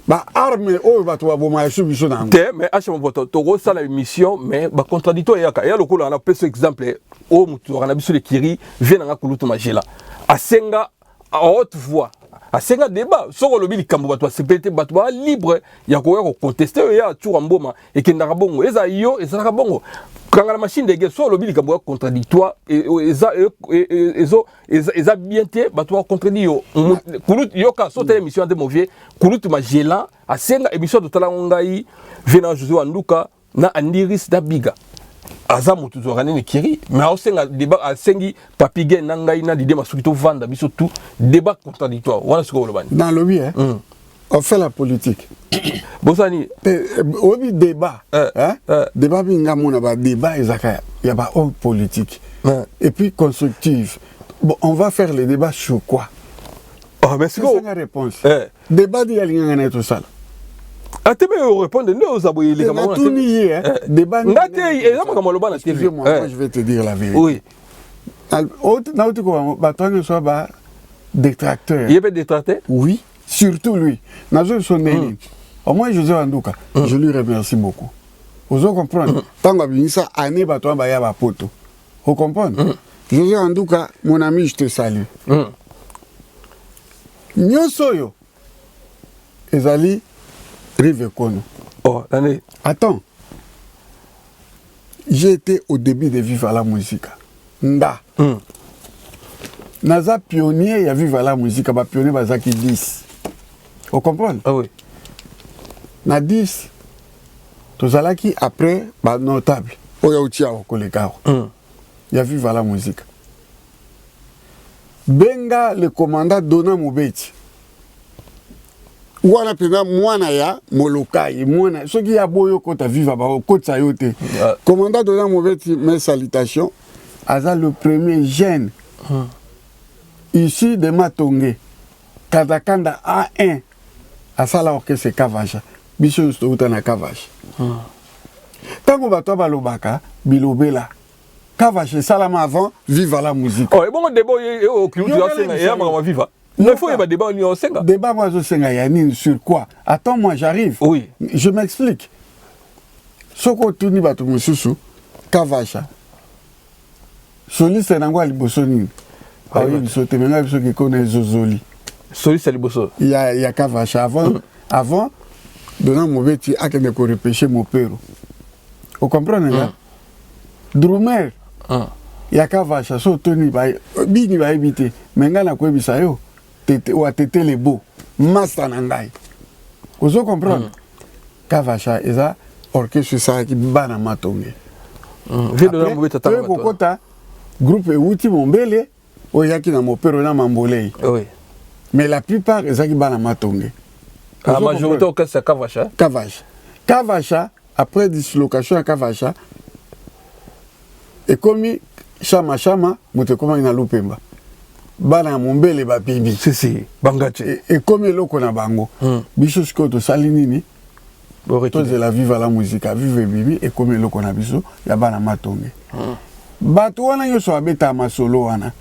l'arme, tu vas bomber sur le sol. Mais à chaque fois, tu as une émission, mais le contradictoire, il y a le coup, on a pris cet exemple, on a vu sur les Kiri, vient dans la couloute magela. À Senga, à haute voix. À Senga débat, sur le bilan, quand tu as sécurité, tu as libre, il y a quoi contester, il y a tout en boma, et qu'il n'y a pas bon, et ça y est, et ça n'a pas bon. Quand la machine de guerre soit le bilan contradictoire et ça bien té bah toi contredit kulut yoka sauter émission de mauvais kulut magela à senga émission de talangai vena José Anduka na Andiris da Biga azamu tuzorane ne kiri mais au senga débat à sengi papige nangai na dide masukito vanda biso tout débat contradictoire voilà ce que vous le bani dans le bien on fait la politique. Bosani, on dit débat. Débat, il y a débat, il y a homme politique. Et puis constructif. Bon, on va faire le débat sur quoi? Oh, mais c'est quoi la réponse? Débat, il y a tout ça. Ah, tu peux répondre, nous, vous avez les camarades. Tout nié, débat. Excusez-moi, je vais te dire la vérité. Oui. Détracteur. Il y avait des détracteurs? Oui. Surtout lui. Au moins, José Andouka, je lui remercie beaucoup. Vous comprenez? Tant que ça, année, bateau, baya ba poto. Vous comprenez? José Andouka, mon ami, je te salue. Nyosoyo. Ezali, Rive Kono. Oh, l'année. Attends. J'ai été au début de Vive à la musique. Nda. Naza pionnier, il y a Vive à la musique, bah pionnier, bazaki 10. Vous comprenez? Ah oui. Na 10, tout ça qui après, bah notable. Oya utia au collègue. Il y a Vive à la musique. Benga le commandant Dona Moubeti. Ouana pena mwana ya molokai mwana ce qui a boyo kota viva ba kota yote. Commandant Dona Moubeti mes salutations. Aza le premier jeune ici de Matongé. Kazakanda A1 à ça là orchestre Kavacha biso sto na Kavacha tango bato balobaka bilobela Kavacha salama avant vive la musique. Oh et bon débat au club de Senga et ma viva il faut y avoir débat au Senga débat moi au Senga yani sur quoi? Attends moi j'arrive. Oui je m'explique. Soko tuni bato mususu Kavacha soliste nangwa libosoni ayi biso temenga biso ki connaît Zozoli. Soliste Liboso. Il y a Kavacha avant dona mobeti akende ko repêcher mopero o comprendre là drumer ya kavasha so toni ba bini ba ebité mais ngana ko ebisa yo tete wa tete le beau master na ngai ozo comprendre kavasha eza orchestre ça qui bana matonge vie dona mobeti tata kokota groupe euti mombele oyaki na mopero na mambolei oui mais la plupart ezaki bana matonge. La majorité au c'est Kavacha. Kavacha, après dislocation à Kavacha, et comme Chama, mote comme ina lupemba. Bana mombele ba bibi. Si, bangache. Et comme loko na bango. Biso skoto salinini. Toi de la vive à la musique, vive bibi et comme loko na biso, ya bana matonge. Bato wana yo so abeta masolo wana.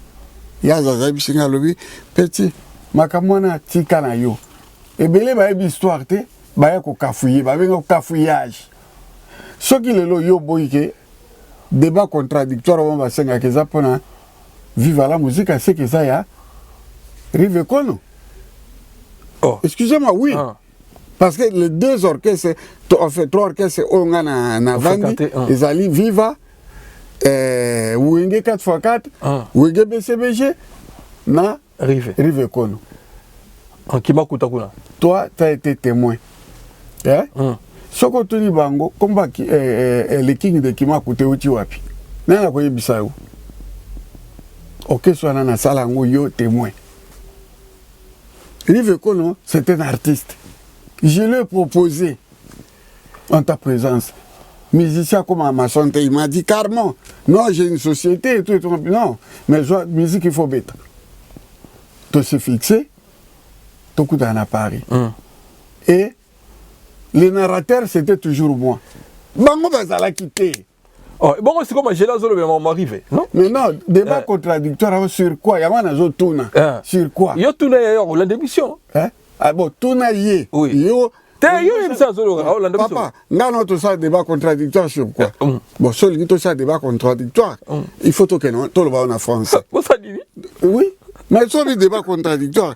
Ya zaza bisinga lobi petit makamwana tika na yo. Ebele ba ebi histoire te ba ya ko kafouiller ba benga kafouillage soki lelo yo boyike débat contradictoire on va senga ke zapona vive la musique c'est que ça ya Rive Kono. Oh Excusez-moi, oui. Parce que les deux orchestres en fait trois orchestres on a na vandi ezali viva Wenge 4x4 Wenge BCBG na Rive Kono. Toi, tu as été témoin. Soko tuni bango, komba le king de Kimakute uti wapi. Nana koye bisao. Ok, soit nana salango yo témoin. Rive Kono, c'est un artiste. Je lui ai proposé en ta présence. Musicien comme ma santé, il m'a dit carrément, non, j'ai une société et tout, non, mais musique il faut bête. Tu se fixer. Tout dans à Paris. Et le narrateur, c'était toujours moi. Bango va quitter. Oh, bon, c'est comme j'ai la zone de m'arriver, non? Mais non, débat contradictoire sur quoi? Il y a un autre tourna. Sur quoi? Il y a tourné ailleurs, la démission. Ah bon, tourna yé. Oui. Yo, papa, non, tout ça débat contradictoire sur quoi? Bon, seul tout ça débat contradictoire. Il faut que non, tout le monde en français. Oui, mais ça le débat contradictoire.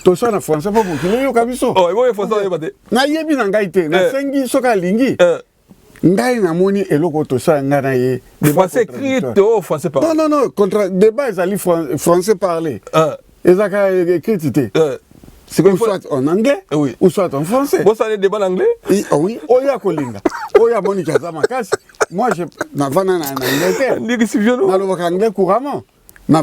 Tout ça en français pas pour qu'il y ait kabiso. Oh, il faut ça débattre. Na yebi na ngai te, na sengi soka lingi. Ngai na moni eloko to ça ngana ye. Français écrit ou français parlé? Non, contre débat ezali français parlé. Ezaka écrit. C'est comme soit en anglais ou soit en français. Vous savez débat en anglais? Oui, oya kolinga. Oya moni kaza makasi. Moi je na vana na Angleterre. Ndiki si violon. Na lo anglais couramment. Na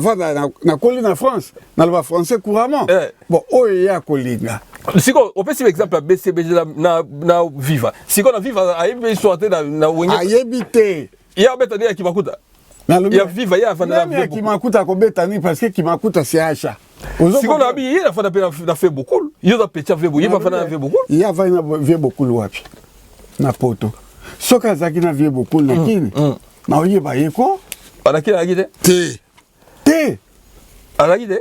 koli na France, na le français couramment. Bon, oya kolinga. Si on peut si exemple à BCBG na viva. Si on a viva a yebi sorte na wenge. A yebite. Il y a beta dia Kimakuta. Il y a viva il y a fana na Kimakuta ko beta ni parce que Kimakuta c'est achat. Si on a bien il a fait beaucoup. Il a petit fait beaucoup. Il va fana fait beaucoup. Il a fait beaucoup wapi. Na poto. Soka zaki na vie beaucoup lakini. Na oyeba yeko. Ana kila gide. Te. Ana gide.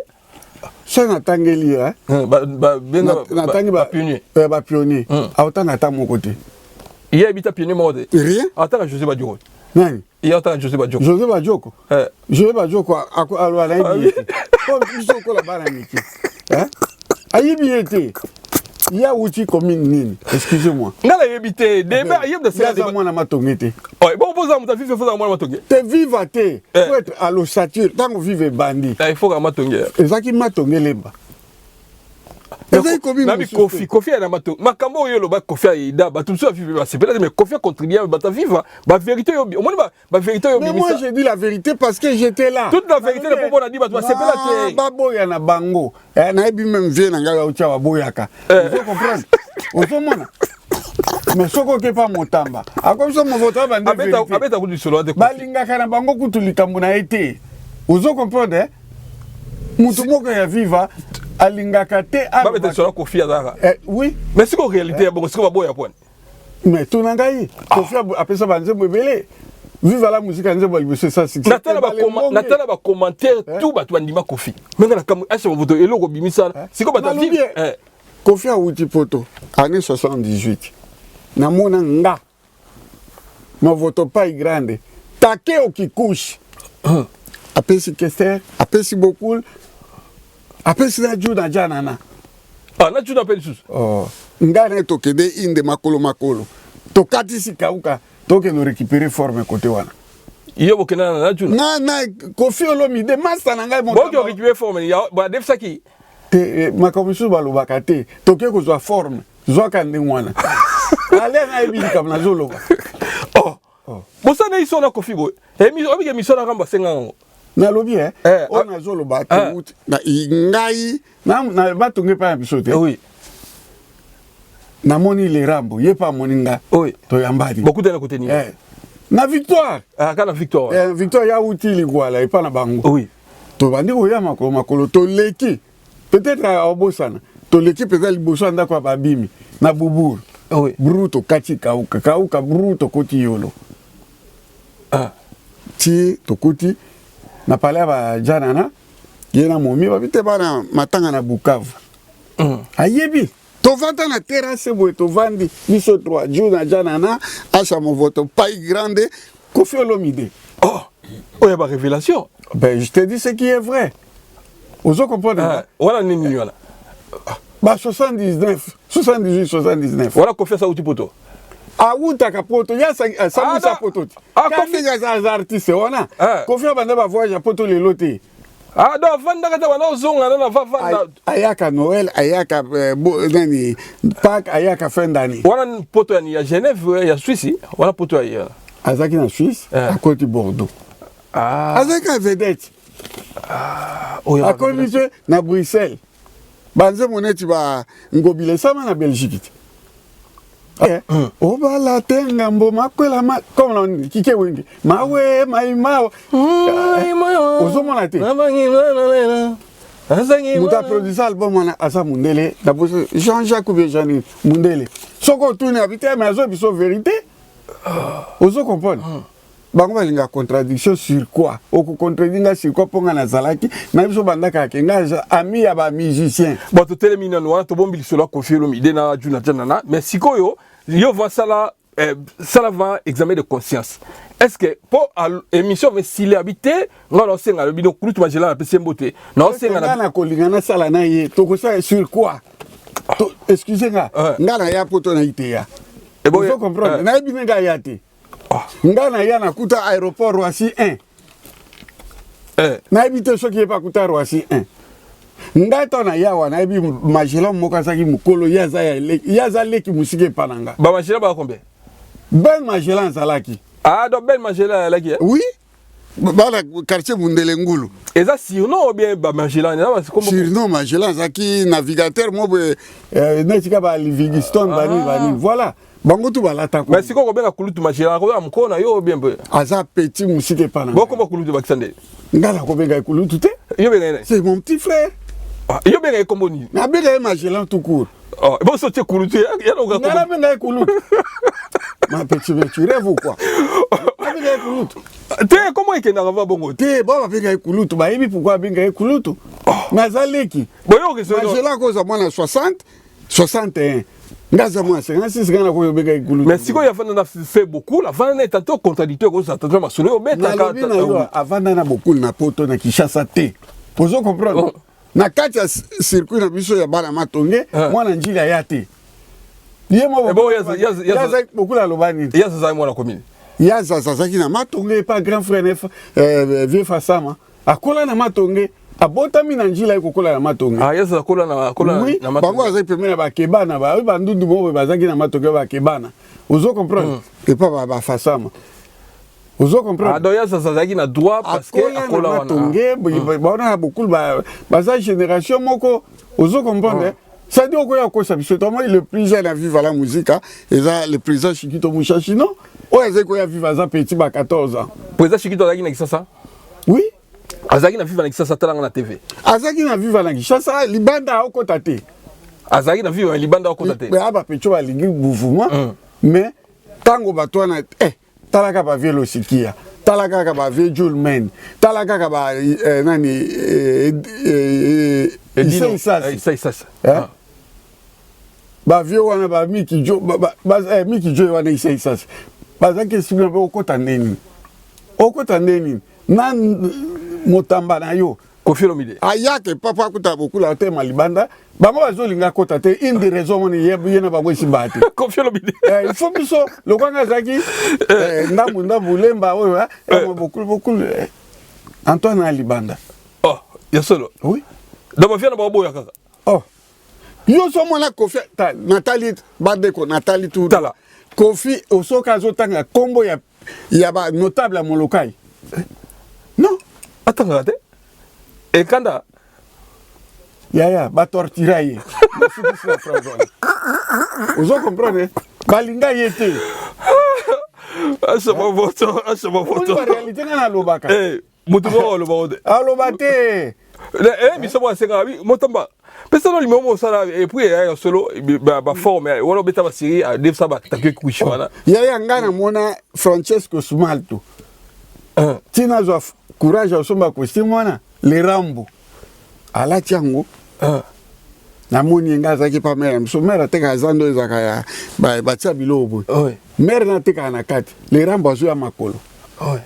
Ça natangeli hein. Natangi ba pionnier. Ba pionnier. Autant nata mon côté. Il y a habité pionnier mode. Rien. Attends José Badioko. Nani? Il y a José Badioko. José Badioko. José Badioko alors là il. Comme ils ko la bana miki. Hein? Ayibi était. Il y a outil commune nini. Excusez-moi. Ngala yebité débat yeb de ça. Ça moi na matongete. Oh bon vous am ta vivre faut moi matongé. Te vivre te. Faut être à l'ossature tant que vive bandi. Il faut que matongé. Ezaki matongé lemba. Nabi Kofi na mato. Makambo yo lo ba Kofi ida ba tout ça vivre c'est peut-être mais Kofi contribue ba ta vivre ba vérité yo au moins ba vérité yo. Mais moi j'ai dit la vérité parce que j'étais là. Toute la vérité le popo na dit ba c'est pas là. Ba boya na bango. Na ebi même vie na nga ucha wa boyaka. Vous comprenez? On se mona. Mais soko ke pa motamba. A comme ça mon vote ba ndé. Abeta ku du solo de. Balinga kana bango kutulikambu na été. Vous comprenez? Mutu moko ya viva alingaka te ba bete sur la Kofi azara. Oui, mais c'est en réalité bon c'est ba boya point. Mais tout nangai Kofi après ça banze bebele. Vive la musique nze bo c'est ça c'est. Natala ba commentaire tout ba to andima Kofi. Menga na kamu acha moto eloko bimisa. C'est comme ba vie. Kofi a outi poto année 78. Na mona nga. Ma voto pas grande. Takeo kikushi. Apesi Kester, apesi beaucoup. Apesi na Juda Janana. Ah, na tu n'appelles sous. Oh. Ngana tokende inde makolo. Tokati si kauka, toke no récupérer forme côté wana. Iyo bokena na tu. Na Kofi Olomide master na ngai monta. Bon, récupérer forme, ya ba def saki. Te makomisu balobaka te, toke ko zo forme, zo kande wana. Ale na ebi kam na zolo. Oh. Bosa na iso na Kofi go. Obi mi so na kamba senga ngo. Na lobi on a zolo ba te na ngai na batunge pa biso te. Oui. Na moni le rambo, ye pa moninga. Oui. To yambadi. Beaucoup de côté ni. Na victoire. Ah, kana victoire. Victoire ya utili gwala, pa na bango. Oui. To bandi ko ya makolo to leki. Peut-être à Obosana. To leki peut-être liboso nda kwa babimi na buburu. Oui. Bruto kati kauka bruto koti yolo. Ah. Ti to koti na pale ba janana. Yena momi ba bite bana matanga na Bukavu. Ayebi. To vanda na terrasse boy to vandi biso 3 jours na janana acha mon voto paille grande Kofi Olomide. Oh, il y a pas révélation. Ben je te dis ce qui est vrai. Vous comprenez? Voilà ni million là. Bah 78 79. Voilà Kofi ça outil poto. Ah outa kapoto ya sa sa poto. Ah Kofi za artiste wana. Kofi banda ba voyage poto le loté. Ah, donc, vanda kata wana ozonga na vanda. Ayaka Noël, ayaka nani Pâques, ayaka fin d'année. Wana poto ya Genève, ya Suisse, wana poto ya. Azaki na Suisse, à côté Bordeaux. Ah. Azaki vedette. Ah, à côté na Bruxelles. Banze moneti ba ngobile sama na Belgique. Oba la tenga mboma kwela ma comme on kike wingi mawe maimao ozomona te muta producer album wana asa mundele na boso Jean-Jacques Béjani mundele soko tuni habite mais azo biso vérité ozo comprendre bango balinga contradiction sur quoi oko contradinga sur quoi ponga na zalaki na biso bandaka kenga ami ya ba musicien bon to telemina no to bombi solo Kofi Olomide na Jonathan na mais sikoyo yo va ça va examen de conscience. Est-ce que pour émission mais s'il est habité, on sait le bidon kulut majela na pese mbote. Non c'est na kolingana sala na ye to ko ça sur quoi? Excusez-moi. Ngana ya poto na itea. Et bon, vous comprenez. Na ebi nga ya te. Ngana ya na kuta aéroport Roissy 1. Na ebi te so qui est pas kuta Roissy 1. Ngata na yawa na ebi majela moka saki mukolo yaza leki musike pananga. Ba majela ba combien? Ben majela nzalaki. Ah donc ben majela laki. Oui. Bala quartier Mundele Ngulu. Et ça surnom ou bien ba majela na c'est comme surnom majela zaki navigateur mo netika ba Livingston bani voilà. Bango tu balata ko. Mais siko ko benga kulutu majela ko amkona yo bien be. Aza petit musike pananga. Boko ba kulutu bakisande. Ngala ko benga kulutu te. Yo benga. C'est mon petit frère. Yo benga kombo ni. Na benga majela tout court. Oh, bon sortir kulutu ya no ga ko. Ngala benga kulutu. Ma petit mais tu rêves ou quoi? Benga kulutu. Te comment est que na va bongo? Te ba benga kulutu ba yebi pourquoi benga kulutu? Nazaleki. Boyo ke so. Majela ko za mwana 60 61. Ngaza moi 56 kana ko benga kulutu. Mais si ko ya fana na fait beaucoup, la fana est tantôt contradictoire ko ça tantôt masolo beta ka. Avant na beaucoup na poto na Kinshasa te. Pozo comprendre. Na kati ya circuit na biso ya bana matonge mwana njila ya te. Yemo bon yaza beaucoup la lobani. Yaza za mwana commune. Yaza zaki na matonge pas grand frère vieux Fasama. Akola na matonge abotami na njila iko kola na matonge. Ah yaza kola na matonge. Bango azaki pemena ba kebana ba bandundu mo bazaki na matonge ba kebana. Ozo comprendre? Et pas ba Fasama. Ozo comprendre? Ah donc yaza zaki na droit parce que akola na matonge bona beaucoup ba génération moko ozo comprendre? Ça dit qu'on y a quoi ça parce que le plus jeune à vivre à la musique et ça le président Chikito Mushashino ou est-ce qu'on y a vivre à petit ba 14 ans. Président Chikito Azaki na Kinshasa? Oui. Azaki na vivre na Kinshasa tala na TV. Azaki na vivre na Kinshasa libanda au kotate. Azaki na vivre libanda au kotate. Mais aba pecho ba lingi mouvement mais tango bato na talaka ba vielo sikia. Talaka ka ba vie Julmen. Talaka ka ba nani Isai. Ba vieux wana ba Miki Jo Miki Jo wana Isai sasa. Bazaki sibina ba okota neni. Okota neni. Na motamba na yo. Kofi Olomide. Ayake papa kuta beaucoup la tema libanda. Bango bazolinga kota te une des raisons moni yena bango simbate. Kofi Olomide. Il faut biso le kwanga zaki ndamu lemba oyo beaucoup Antoine Alibanda. Oh, ya solo. Oui. Dans ma vie na babo ya kaka. Oh. Yo so mona Kofi Nathalie Badeko Nathalie tout. Tala. Kofi osoka zotanga kombo ya ba notable à Molokai. Non. Attends, et kanda ba tortura ye. Vous comprenez? Balinga yete. Asa ba voto. La réalité na lobaka. Eh, mutumo lobode. Alobate. Biso ba senga bi motamba. Pesa no limo sala et puis ya solo ba forme wala beta ba siri a def saba takwe kushwana. Yaya ngana mona Francesco Smalto. Tina zo courage osomba kostimona le rambo. Ala tiango. Na moni nga zaki pa mera msomera teka zando ezaka ya ba tia bilobo. Oui. Mera na teka na kati. Le rambo azu ya makolo. Oui.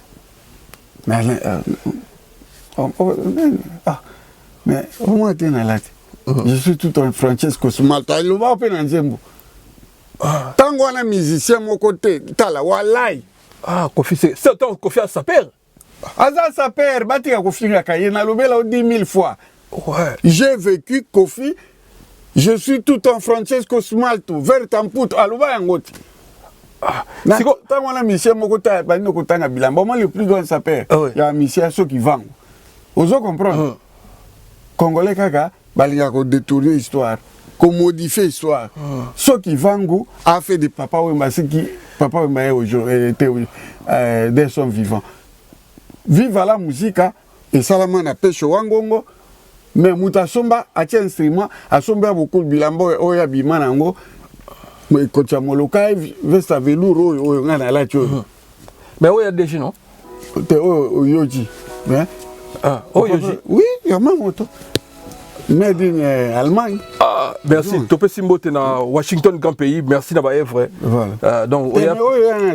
Mais au moins t'es na lati. Je suis tout un Francesco Smalto. Il va open nzembo. Tango na musicien mon côté tala walai. Ah, Kofi c'est ton Kofi à sa père. Aza sa père batika Kofi ngaka na lobela 10 000 fois. Ouais. J'ai vécu Kofi. Je suis tout un Francesco Smalto vers Tamputo aloba yangoti. Siko tango na musicien mon côté bani ko tanga bilamba moi le plus grand sa père. Il y a un musicien ceux qui vendent. Ozo comprendre. Congolais kaka balinga ko détourner histoire, ko modifier histoire. Ceux qui vendent a fait des papa Wemba qui papa Wemba aujourd'hui était dès son vivant. Vive la musique et salama na pêche wangongo mais muta somba a tien instrument a somba beaucoup bilambo oya bimana ngo mais kocha molokai vesta velours oyo ngana la tio. Mais oya déjà non? Te oyoji. Mais oyoji. Oui, Yamamoto. Made in Allemagne. Ah, merci. Topé Simbote na Washington grand pays. Merci d'aba vrai. Voilà. Donc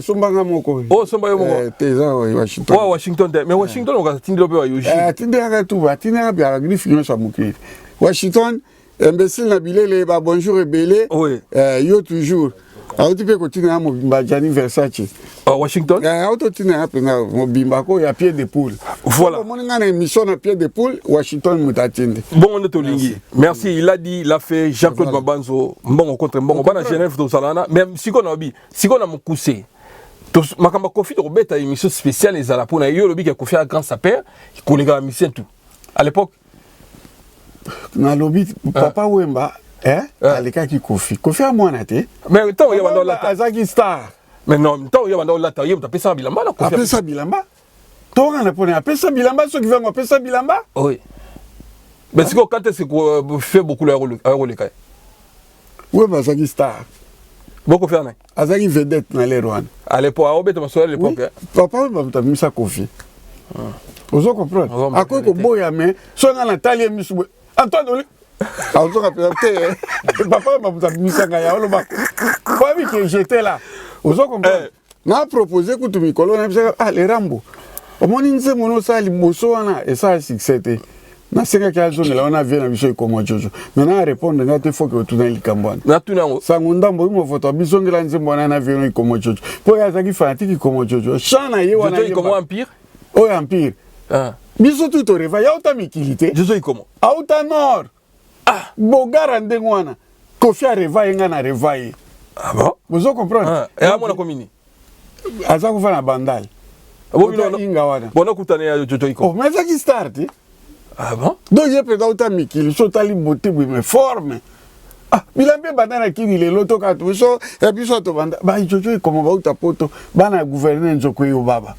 sombanga moko. Oh somba yo moko. Teza Washington. Ouais, Washington. Mais Washington on va tindelo pe yoji. Tindela tout va. Tindela bien la griffe yo sa mokili. Washington imbécile na bilele ba bonjour ebele. Oui. Yo toujours. Auti pe continue à mobimba Gianni Versace. Washington. Auto tina pena mobimba ko ya pied de poule. Voilà. Mon ngana émission na pied de poule Washington mutatinde. Bon on est au lingi. Merci, il a dit, il a fait Jean-Claude Mabanzo. Bon contre bon bana Genève to salana même si qu'on a bi, si qu'on a mokuse. To makamba Kofi to beta émission spéciale les ala pona yo lobi ki Kofi a grand sa père, ko les gars mission tout. À l'époque na lobi papa Wemba aleka ki Kofi a mwana te mais tant il y a dans la azaki star mais non tant il y a dans la taille tu ça bilamba la Kofi apesa bilamba to ngana pona apesa bilamba ceux qui vont apesa bilamba oui mais c'est quand est-ce que fait beaucoup le rôle kai Wemba azaki star beaucoup faire na azaki vedette na le Rwanda à l'époque au bête à l'époque papa Wemba mutamisa Kofi ozo comprendre akoy ko boya mais so ngana talie misu Antoine Auto papa m'a misanga ya oloba. Kwa bi que j'étais là. Ozo comprendre. Na proposé que tu mikolo na bisa le rambo. Omoni nze mono sali boso wana et ça succès te. Na senga ka zone la ona vient na biso ikomo jojo. Maintenant répondre na te faut que tu na likambwana. Na tuna ngo. Sangundambo mo photo bisongela nze mbona na vient ikomo jojo. Po ya zaki fanatique ikomo jojo. Chana ye wana. Jojo ikomo empire? Oh empire. Biso tout reva ya uta mikilité. Jojo ikomo. Auta nord. Ah, bogara ndengwana. Kofi a revaye nga na revaye. Ah bon? Vous comprenez? Et à mon comini. Aza kufa na bandal. Bon inga wana. Bon okutane ya Jojo iko. Oh, mais ça qui start. Ah bon? Donc je peux dauta mikili so tali beauté me forme. Ah, bilambe bandana kini le loto ka tu so et puis so to banda. Ba Jojo iko ba uta poto bana gouverner nzoko yo baba.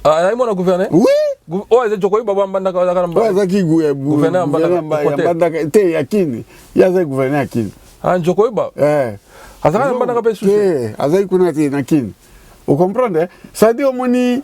Ah, il m'a gouverné? Oui. Oh, c'est Joko Baba Mbanda Karamba. Ouais, ça qui gouverneur Mbanda te yakini. Ya za gouverneur yakini. Ah, Joko Baba. Azaka Mbanda Kapesu. Azai kuna te nakini. Vous comprenez? Ça dit omoni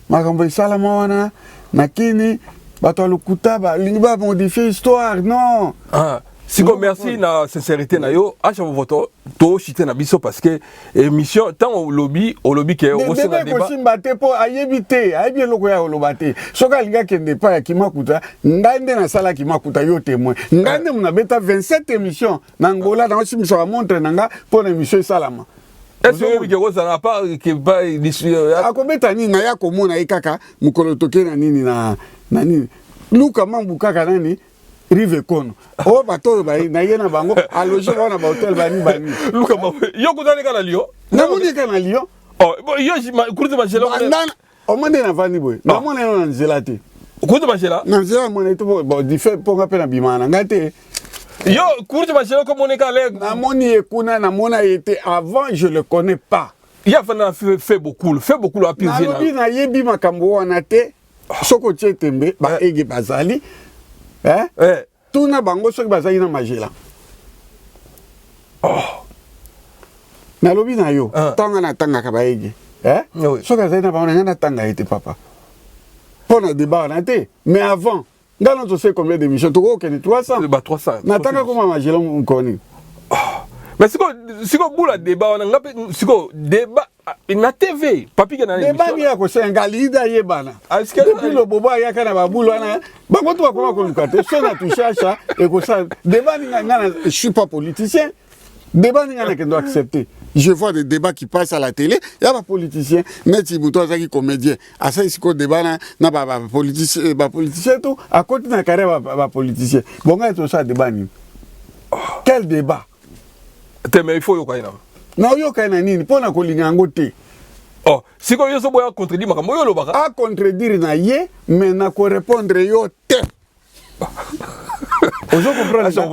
makambo isalama wana nakini bato lukuta ba lingi ba modifier histoire non. Ah. Siko merci na sincérité na yo acha voto to chité na biso parce que émission tant au lobby que au sein débat ko simba te po ayebité ayebi loko ya olobate soka linga kende pa ya kimakuta ngande na sala kimakuta yo témoin ngande muna beta 27 émissions na Angola na osimisa wa montre nanga pour émission salama. Est-ce que vous avez pas que pas akobeta nini na ya komona ikaka mukolo toke na nini na nini luka mambu kaka nani rive kono o bato ba na yena bango a loger wana ba hotel bani luka mambu yo kutani kana Lyon na moni kana Lyon oh yo kurute machela o mande na vani boy na mona na nzela te kurute machela na nzela mona to bo dife ponga pe na bimana ngate yo kurute machela comme on est calé na moni ekuna na mona été avant je le connais pas il a fait beaucoup à pire na lobi na yebi makambo wana te soko tchetembe ba ege bazali tuna bango soki bazali na majela na lobi na yo tanga na tanga ka baege soki azali na bango na nga na tanga ete papa mpo na débat wana te mais avant nga non tosai combien d'émissions tokokende 300 na tanga koma majela mokoni mais siko bula débat wana ngape siko débat na TV papi ke na débat ni ya kosenga lida yebana depuis le bobo ayaka na babulu wana bango to bakoma koluka te so na tushasha ekosa débat ni ngana je suis pas politicien débat ni ngana kendo accepter je vois des débats qui passent à la télé il y a pas politicien neti muto azaki comédien asa isiko débat na ba politicien tout à côté na carrière ba politicien bonga to ça débat ni quel débat mais il faut yokaina na yokaina nini pona kolinga yango te oh siko yo so boya contredire makambo yo lobaka a contredire na ye mais na ko répondre yo te ozo comprendre ça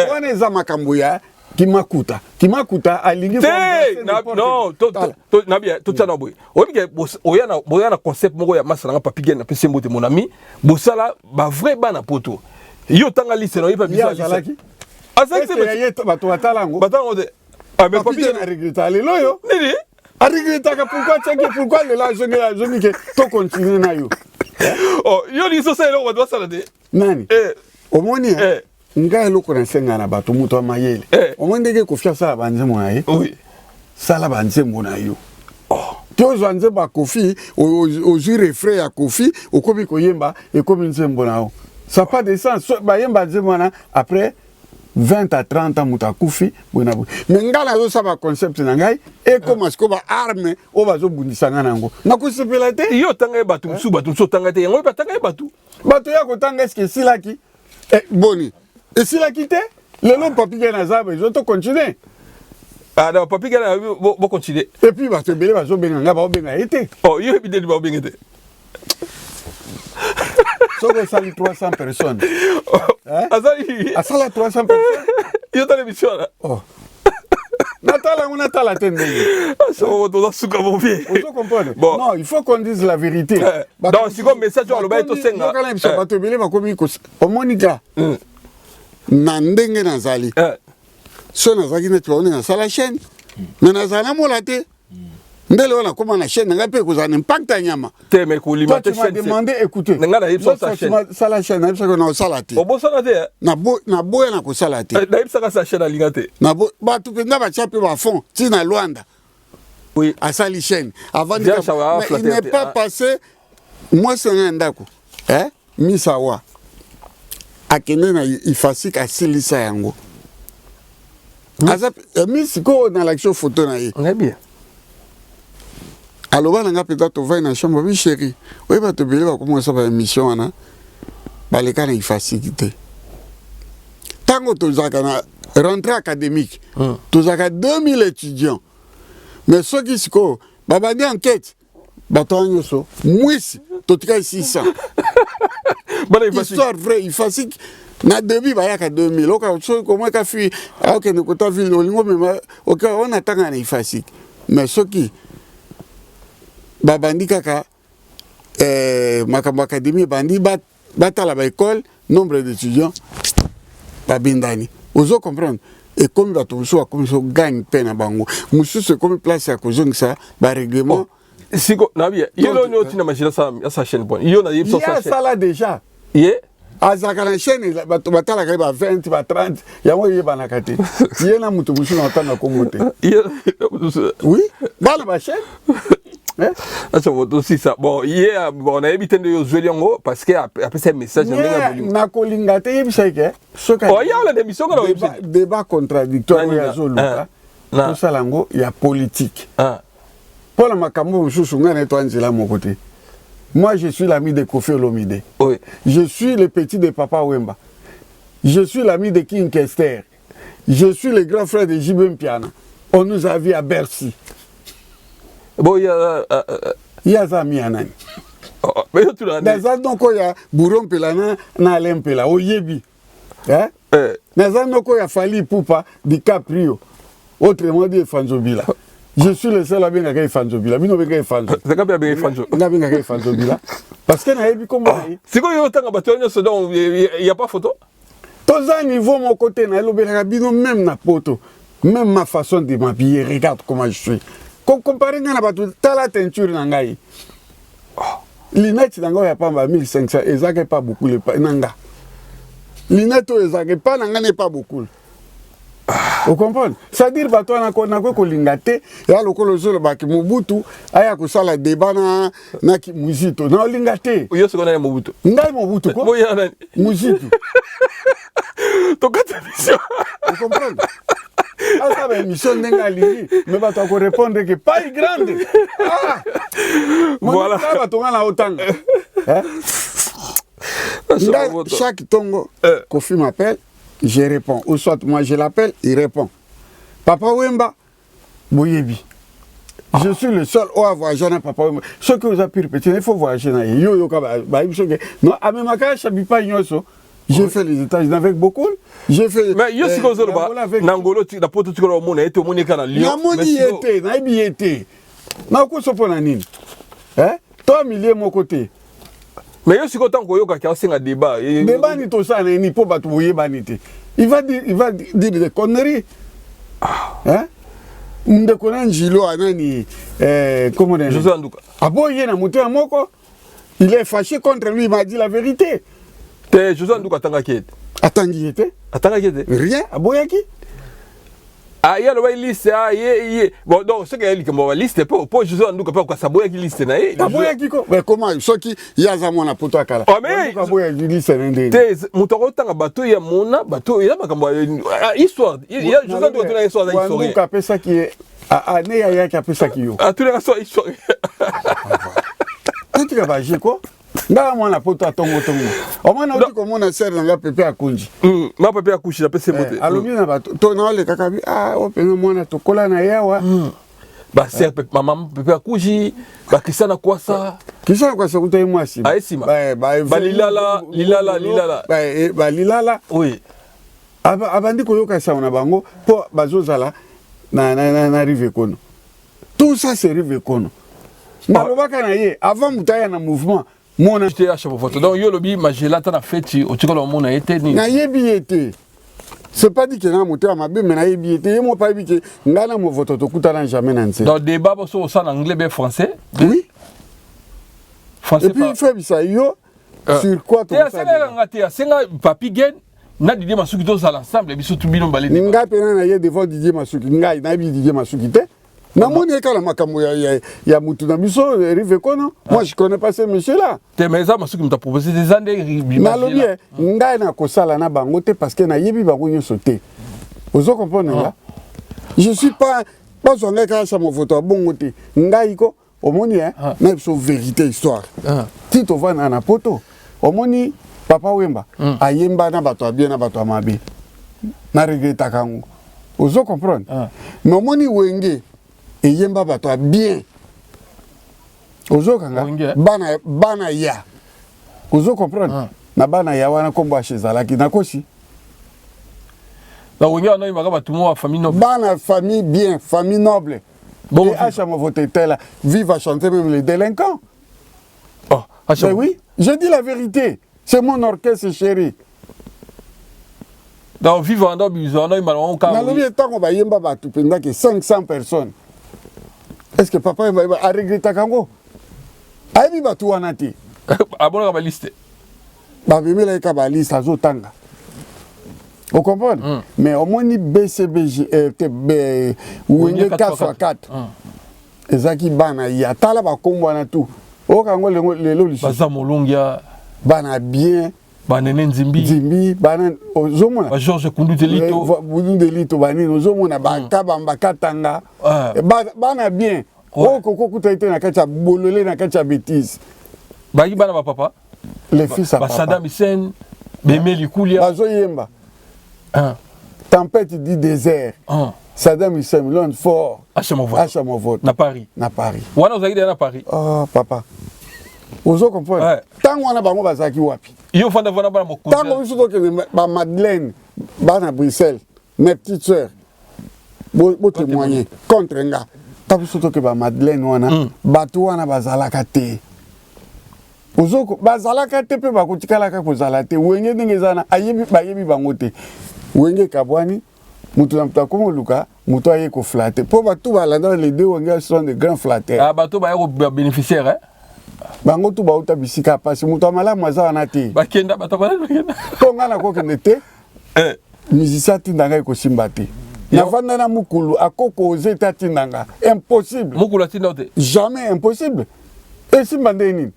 wana eza makambo ya kimakuta alingi non na bien tout ça na boy oya na concept moko ya masala nga papi gen na pese mbote mon ami bosala ba vrai bana poto yo tanga liste na yo pa bisa salaki azaki c'est yeto bato batalango de mais papi na regretta lelo yo nini a regretta ka pourquoi le la zone que to continuer na yo oh yo li so ça lo wa sala de nani omoni nga eloko na senga na bato muto amayele omoni ndenge kofia sala banzemo na ye oui sala banzemo na yo to zanze ba kofi ozui refrain ya kofi okomi koyemba ekomi nzembo na yo ça pas de sens ba yemba nzembo na après 20 à 30 ans muta kufi bona mais ngala zo saba concept na ngai e comme ce ko ba arme o bazo bundisa ngana ngo na kusepela te yo tanga batu musu batu so tanga te yango ba tanga batu ya ko tanga est-ce que silaki boni et silaki te lelo papi na zabe zo to continuer non papi na bo continuer et puis bato belé bazo benga nga ba benga été oh yo bi de ba benga te so que ça 300 personnes azali asala 300 personnes yo ta l'émission là oh Natala tende. So doit suka mon pied. Vous comprenez? Bon. Non, il faut qu'on dise la vérité. Donc si comme message sur le bail to senga. Quand même ça va te belé ba komi ko omonika. Na ndenge nazali. So nazaki net ba na sala chaîne. Mais nazala molate. Ndele wana koma na chaîne nga pe ko za impact nyama. Te me ko limiter chaîne. Tu m'as demandé écouter. Nga na yipsa sa chaîne. Sala chaîne na yipsa ko na sala te. Obo sala te. Na boya na ko sala te. Na yipsa ka sa chaîne alingate. Na bo ba tu pe na ba chape ba fond. Ti na Luanda. Oui, à sali chaîne avant de mais il n'est pas passé moi c'est un ndako. Misawa. Akene na ifasika asilisa yango. Asa misiko na l'action photo na ye. On est bien. Alors on a peut-être va na chambre oui chérie. Oui ba te bele ba commencer ba émission ana. Ba le kana ifasika. Tango tozaka na rentrée académique. Tozaka 2000 étudiants. Mais ceux qui se connaissent, babani enquête, bataille so, mouisse, tout cas 600. Histoire vraie, il faut na début ba yaka 2000. Oka so comment ka fi, ok ne kota ville olingo mais ok on attend na ifasik. Mais ceux qui babandi kaka makamba académie bandi batala ba école, nombre d'étudiants babindani. Ozo comprendre. Et comme la touche comme ça gagne peine à bango monsieur c'est comme place à cause de ça ba règlement siko na bien yelo no tina machine ça chaîne bon yo na yipso sa chaîne ça là déjà yé azaka na chaîne bato batalaka ba 20 ba 30 yango yebanaka te ye na mutu musu na otanga kombo te oui bana ba chaîne ça va aussi ça bon hier on a évité de jouer yango parce que après ce message na kolinga te yebisa ke soka oh ya la démission ko débat contradictoire ya zoluka to salango ya politique pour la makambo mususu ngana to anzela moko te. Moi, je suis l'ami de Kofi Olomide. Oui. Je suis le petit de Papa Wemba. Je suis l'ami de King Kester. Je suis le grand frère de Jibem Piana. On nous a vus à Bercy. Bon, il y a Zami Anani. Mais tu l'as dit. Donc, il y a Bouron Pelana, Nalem Pela, Oyebi. Hein? Donc, il y a Fali Poupa, DiCaprio. Autrement dit, Fanzobila. Je suis le seul à bien gagner Fanzobila. Bino bien gagner Fanzobila. C'est quand bien gagner Fanzobila. On a bien gagner Fanzobila. Parce que n'a pas comme ça. C'est quoi il y a autant de bâtons il n'y a pas photo. Tous à niveau mon côté na l'obéra bino même na poto, même ma façon de m'habiller. Regarde comment je suis. Comparé na bateau, t'as la teinture nangai. Linette nangai a pas 1500. Ezake pas beaucoup le nanga. Linette ezake pas nanga n'est pas beaucoup. Vous comprenez? C'est-à-dire que toi, tu as kolingate, ya lokolo zolo baki Mobutu, aya kusala débat na ki muzito. Na lingate. Yo se connaît Mobutu. Ngai Mobutu quoi? Muzito. Ton quatre mission. Vous comprenez? Ah ça va mission n'enga ligi, mais va toi répondre que pas grande. Ah. Voilà. Ça va toi na otanga. Hein? Chaque tongo, Kofi m'appelle. Je réponds. Ou soit moi je l'appelle, il répond. Papa Wemba, Boyebi. Je suis le seul à voyager dans Papa Wemba. Ce que vous avez pu répéter, il faut voyager dans non, à même cas, je n'habite pas Nyoso. J'ai fait les États-Unis avec beaucoup. J'ai fait. Mais yo si ko zoloba nangolo ti na poto tikolo mona ete moni kana Lyon. Na moni ete, na bi ete. Na ko so pona nini? Hein? Toi millier mon côté. Mais yo siko tango yoka ki asenga débat. Débat ni to ça ni po batu boye banité. Il va dire des conneries. Hein? Mde kona njilo anani comment dire? José Anduka. Aboye na mutu amoko. Il est fâché contre lui, il m'a dit la vérité. Te José Anduka tanga ki ete. Atangi ete? Atanga ki ete? Rien, aboye ki? Ah, il y a le liste, bon, donc, ce qu'il y a une liste, pour José Anduka, pour ça, il y a une liste. Mais comment? Ce qui y a mon apoto à Kala. Oh, mais il y a une liste. Mon temps, bateau, il y a mon bateau, il y a histoire. Il y a José Anduka, il y a histoire. Il y a ça qui est. Ah, il y a ça qui est. Ah, tu l'as histoire. Tu vas agir quoi? Nga mwana poto atongo tongo. Omwana oti ko mona serre nga pepe akunji. Ma pepe akushi na pese mote. Alobi na bato to na ole kakabi o penga mwana to kola na yawa. Ba serre pepe mama pepe akushi ba kisana kwasa. Kisana kwasa kutai mwasi. Aesima. Ba lilala. Ba lilala. Oui. Abandi ko yoka sa na bango po bazozala na rive kono. Tout ça c'est rive kono. Malobaka na ye avant mutaya na mouvement. Mon acheté à chaque fois. Donc, yo lobi magelata na feti au tikolo mona été ni. Na yebi été. C'est pas dit que na monté à ma bé mais na yebi été. Moi pas dit que ngana mo voto to kutana jamais nanse. Donc débat sur en anglais bien français. Oui. Français. Et puis il fait ça yo sur quoi to ça. C'est un papi gen na Didier Masuki tous à l'ensemble biso tout bino balé. Nga pena na ye devant Didier Masuki. Nga na bi Didier Masuki te. Na moni kala makambo ya mutu na biso rive kono. Moi je connais pas ce monsieur là. Te meza Masuki m'a proposé des années na lobi ngai na kosala na bango te parce que na yebi bango nyoso te. Ozo comprendre là? Je suis pas zonga ka sa mo photo bongo te. Ngai ko omoni na biso vérité histoire. Ti to va na poto. Omoni Papa Wemba ayemba na bato bien na bato amabe. Na regreta kango. Ozo comprendre? Mais omoni wenge et yemba bato bien. Ozo kanga bana ya. Ozo comprendre? Na bana ya wana kombo achezalaki na kosi. Na wenge ana imaka bato mo famille noble. Bana famille bien, famille noble. Bon, et Acha m'a voté tel, vive à chanter même les délinquants. Oh, Acha. Oui, je dis la vérité. C'est mon orchestre chéri. Donc vivre en Obus, on a eu mal au cas. Dans le temps on va yemba bato pendant que 500 personnes. Est-ce que papa a regretté Kango? Aïbi batou anati. Abonne la liste. bamemela eka baliste azotanga. Vous comprenez? Mais au moins ni BCBG ou une 4x4. Ezaki bana ya tala ba kombo na tout. O kango lelo lishi. Baza molongia bana bien banene nzimbi bana ozomona ba Georges Kundu Delito bani ozomona ba kabamba katanga bana bien. O koko kutaite na kacha bolole na kacha bêtise. Ba bana ba papa les fils à papa. Saddam Hussein Bemeli Koulia bazo yemba. Tempête du désert. Saddam Hussein, l'homme fort. Achamovote. Na Paris. Wana ozaki na Paris. Oh, papa. Ozo comprendre. Tant wana bango bazaki wapi. Yo fanda vana bana mo cousin. Tant biso que ba Madeleine, bana Bruxelles, mes petites sœurs. Bo témoigner contre nga. Tant biso que ba Madeleine wana, batu wana bazalaka te. Ozo bazalaka te pe bakotikala ka kozala te. Wenge ndengezana ayebi bango te. Wenge kabwani mutu na mta komo luka mutu aye ko flatter po batu balanda les deux wenge sont de grands flatteurs. Ah batu ba yako bénéficiaire hein. Bango tu ba uta bisika pasi mutu amala maza na te. Ba kenda batu ba kenda. Konga na ko kende te. Musicien tindanga ko simba te. Na vanda na mukulu akoko oze ta tindanga. Impossible. Mukulu tinda te. Jamais impossible. Et simba ndeni.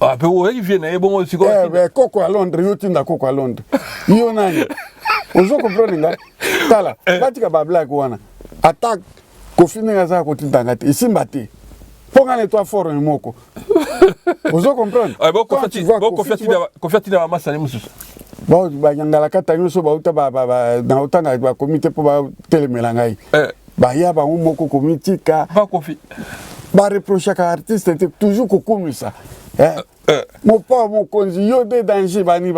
Ah pe wo vient na ebongo siko. Koko à Londres, yo tinda koko à Londres. Yo nani. Ozo comprendre nga tala batika ba black wana attaque kofine ngaza ko tindanga te isimba te ponga ne toi fort moko ozo comprendre ah bon confiati na massa ne mususu ba nyangala kata nyoso ba uta ba na utanga ba comité po ba telemela ngai ba ya ba moko comité ka ba confi ba reprocher ka artiste toujours kokumisa mon père mon konzi yo de danger bani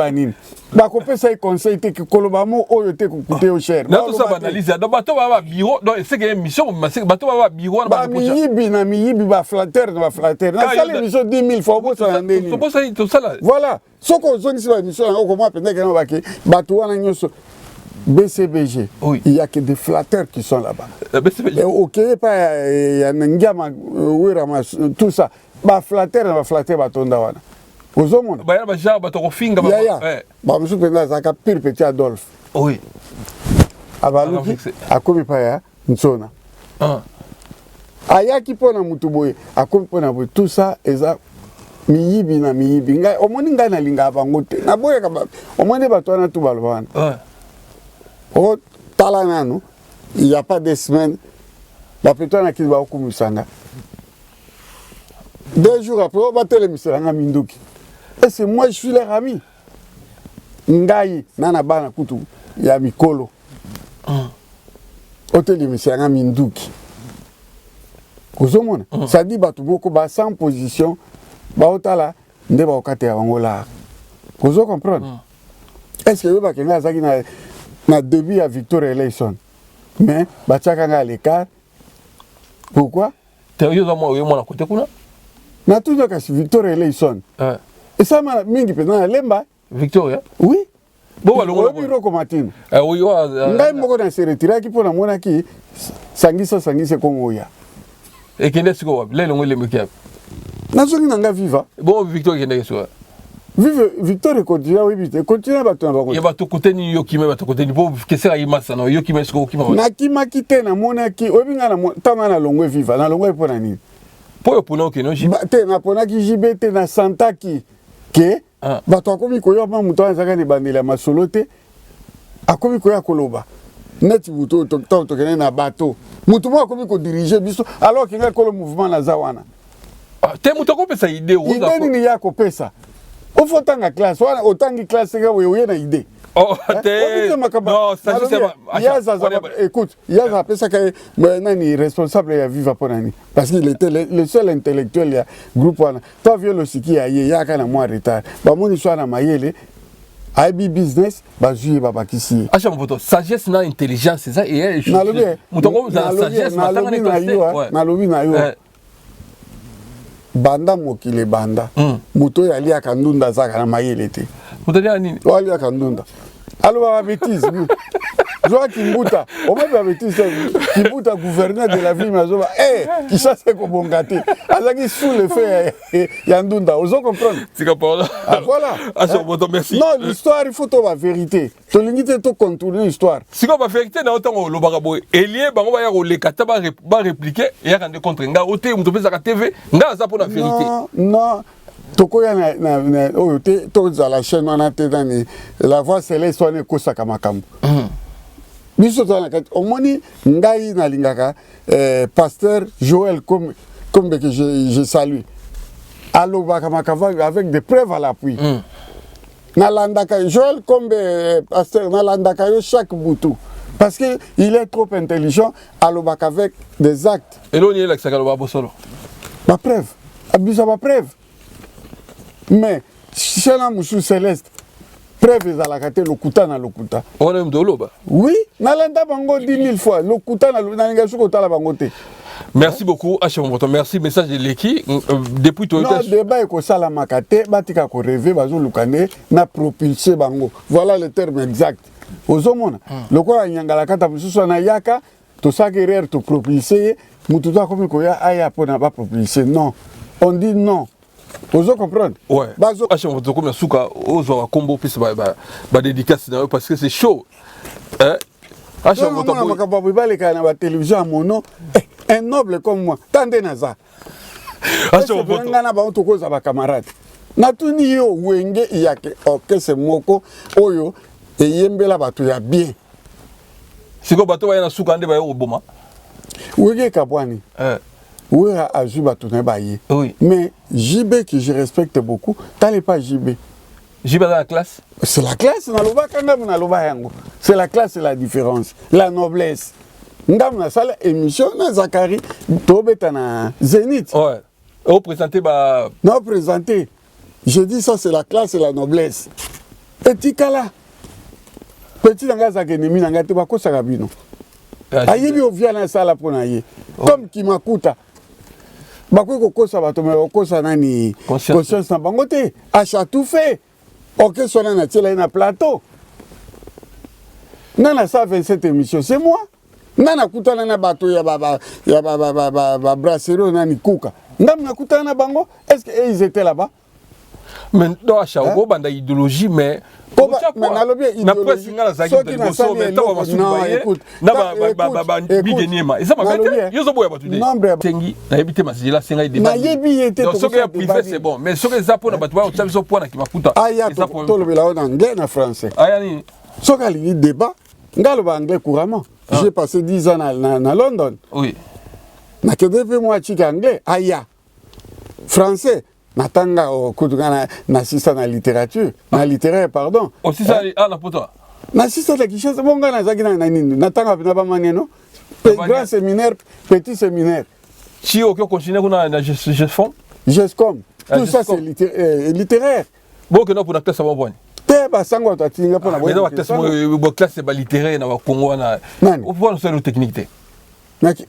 ba kopesa i conseil te koloba mo oyo te kokute o cher na tout ça banalise donc bato ba bureau donc c'est que mission bato ba bureau ba miyibi ba flatteur na sala mission 10 000 fois bosa na ndeni to sala voilà soko zonisi ba mission na ko moi pendant que ba ke bato wana nyoso BCBG, oui. Il y a que des flatteurs qui sont là-bas. BCBG. Ok, pas il y a Ngama, tout ça. Ba flatter ba flatter ba tonda wana. Ozomona. Ba ya ba ja ba to finga ba. Ba musu penda zaka pire petit Adolphe. Oui. Abaluki akomi pa ya nsona. Aya ki pona mutu boye, akomi pona boye tout ça eza miyibi na miyibi. Ngai omoni ngai na linga bango te. Na boye ka ba omoni ba tona tu balwana. Oh talanano, il y a pas de semaines la petite qui va au kumusanga. 2 jours après, on va téléviser à Minduki. Et c'est moi, je suis leur ami. Ngai, nana bana kutu, ya mikolo. On téléviser à Minduki. Kozomona, ça dit batu moko ba sans position, ba otala nde ba okate ya wangola. Kozo comprendre. Est-ce que ba kenga zaki na début à Victor Eleison. Mais ba tchaka nga l'écart. Pourquoi? Yo za mo na côté kuna. Na tout cas Victor Eleison. Et ça m'a mingi pena lemba Victoria. Oui. Bon alors on biro ko matin. Oui yo. Ngai moko na se retira ki pona mona ki sangisa kongo ya. Et kende siko wapi? Lelo ngole mkiapi. Na zongi nanga viva. Bon Victor kende siko. Vive Victor continue oui bite. Continue ba to ba. Ya ba to koteni yo kime ba to koteni bo kesera imasa no yo kime siko kima. Na kima kite na mona ki obinga na tanga na longwe viva na longwe pona nini? Po pona okino jibe. Te na pona ki jibe te na santa ki ke bato akomi koyo ba muto azaka ni bandela masolo te akomi koya koloba neti buto to kene na bato mutu mo akomi ko diriger biso alors que nga kolo mouvement na zawana te muto ko pesa idée o za idée ni ya ko pesa o fotanga classe wana otangi classe ga we na idée. Oh, non, ça je sais. Écoute, il y a ça que est responsable à vivre pour Nani. Parce qu'il était le seul intellectuel du groupe. Toi, viens le ski, il y a quand même moins retard. Bah, mon histoire à Mayele, IB business, bah, je vais pas ici. Ah, j'aime votre sagesse, na intelligence, c'est ça. Et je. Sagesse, na lobi na yo. Banda mokile banda. Muto yali akandunda zaka na Mayele te. Muto yali nini? Wali akandunda. Alors, la bêtise. Joa Kimbuta, au moins Kimbuta gouverneur de la ville Mazoba, qui chasse Kobongate. Azaki sous le feu Yandunda, vous comprenez? Ah voilà. Merci. Non, l'histoire, il faut la vérité. Tu l'unité de contourner l'histoire. Si on va vérité dans autant le baraboy, Elie bango va y les kata ba répliquer et rendre contre nga oté on peut ça TV, nga ça pour la vérité. Non. Tokoya na oyote to za la chaîne on a été dans la voix céleste on est kosaka makambo. Biso tana kat omoni ngai na lingaka pasteur Joël comme que je salue. Allo bakamakava avec des preuves à l'appui. Nalandaka Joël comme pasteur nalandaka yo chaque boutou parce que il est trop intelligent allo avec des actes. Et là on est là que ça galoba bosolo. Ma preuve. Abisa ma preuve. Mais si on a Moussou Céleste, preuve à la carte, lokuta na lokuta. On a un doloba. Oui, nalanda bango 10 000 fois. Lokuta na lokuta la bangote. Merci beaucoup, H. Merci, message de l'équipe. Depuis tout le temps. Non, débat est que ça la makate, batika ko rêver, bazo lukane, na propulsé bango. Voilà le terme exact. Ozomona. Loko a nyangala kata mususu na yaka, to sakerer to propulsé, mututa comme ko ya aya pona ba propulsé. Non. On dit non. Vous comprenez? Ouais. Je comme souka aux combo plus ba dédicace parce que c'est chaud. Hein? Télévision mono un noble comme moi. Tandé naza. Camarade. Natuni yo wenge yake okese moko oyo eyembela bato ya bien. Siko bato ba na souka nde ba yo boma. Wenge kabwani. Oui, à Juba, oui. Mais JB, que je respecte beaucoup, t'allais pas JB. JB dans la classe? C'est la classe, c'est la classe et la différence, la noblesse. Nous avons une émission, Zakari, Tobetana, Zénith. Ouais. Vous présentez, bah. Non, présenter. Je dis ça, c'est la classe et la noblesse. Petit Kala. Petit Nangazakeni, Nangatebako Sarabino. Ayebi Oviana Sala Ponaye. Comme Kimakuta. Bako kosa bato me kosa nani conscience na bango te acha tout fait OK sona na tela na plateau nana ça 27 émissions c'est moi nana kutana na bato ya brasserie nani kuka ndam na kutana na bango est-ce que ils étaient là-bas mais non acha ko banda idéologie mais mais nalobi idéologie soki na sali non écoute na bigeniema ça m'a fait yo zo boya batu de tengi na ebité masila senga idébat na yebi était donc ce qui est privé c'est bon mais ce que ça pour na batu ba otsabiso pour na kimakuta aya to lobela en anglais na français aya ni so kali débat ngalo ba anglais couramment j'ai passé 10 ans na London oui na kedepe moi chika anglais aya français natanga kutungana na sisa na littérature na littéraire pardon aussi ça na poto na sisa la kichasa bonga na zaki na nini natanga na ba maneno grand séminaire petit séminaire si aucun continuer kuna gestion GESCOM tout ça c'est littéraire bon que non pour la classe bon point te ba sango ta tinga pour na bon classe ba littéraire na Congo na au point c'est le technique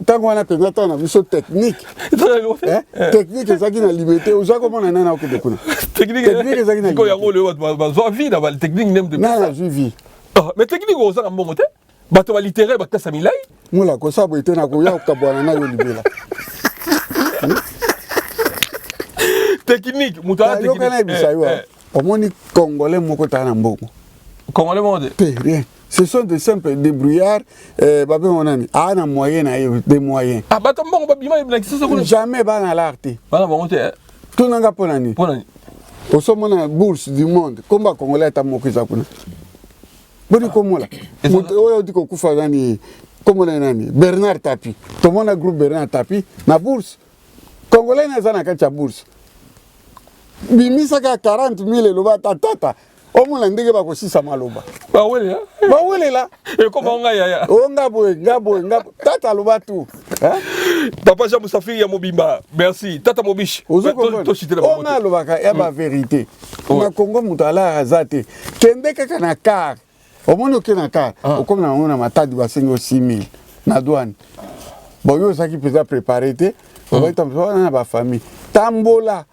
tango wana penza tana biso technique technique ezaki na limité oza komona nana okende kuna technique ezaki na ko yango le bazwa vie na technique nem de na vie mais technique oza ka mbongo te bato ba littéraire ba kasa milai mula ko sabo ite na ko ya kabwana na yo libela technique mutala technique yo kana bisayo omoni congolais moko tana mbongo congolais monde rien. Ce sont des simples débrouillards. Babé Monani, a un moyen, des moyens. Ah, bah, bon, jamais ban à l'art. Tout n'a pas ponani. Au sommet de la bourse du monde, comment Congolais est à Mokizakuna. Boni comme là. On dit qu'on coupe nani. Comment nani? Bernard Tapie. Tout le monde a groupe Bernard Tapie. Na bourse. Congolais n'a pas de bourse. Bimisaka 40 000 loba tata. Omo la ndenge ba ko sisa maloba. Ba wele la. Et comment on ya. O ngabo tata loba tout. Hein? Papa Jean Moussafiri ya Mobimba. Merci. Tata Mobiche. To chiter la. On a lobaka ya ba vérité. Na Congo mutala azate. Kende kaka na car. Omono ke na car. O comme na on a matadi ba 6 000 na douane. Bon yo ça qui peut préparer te. On va tomber na ba famille. Tambola.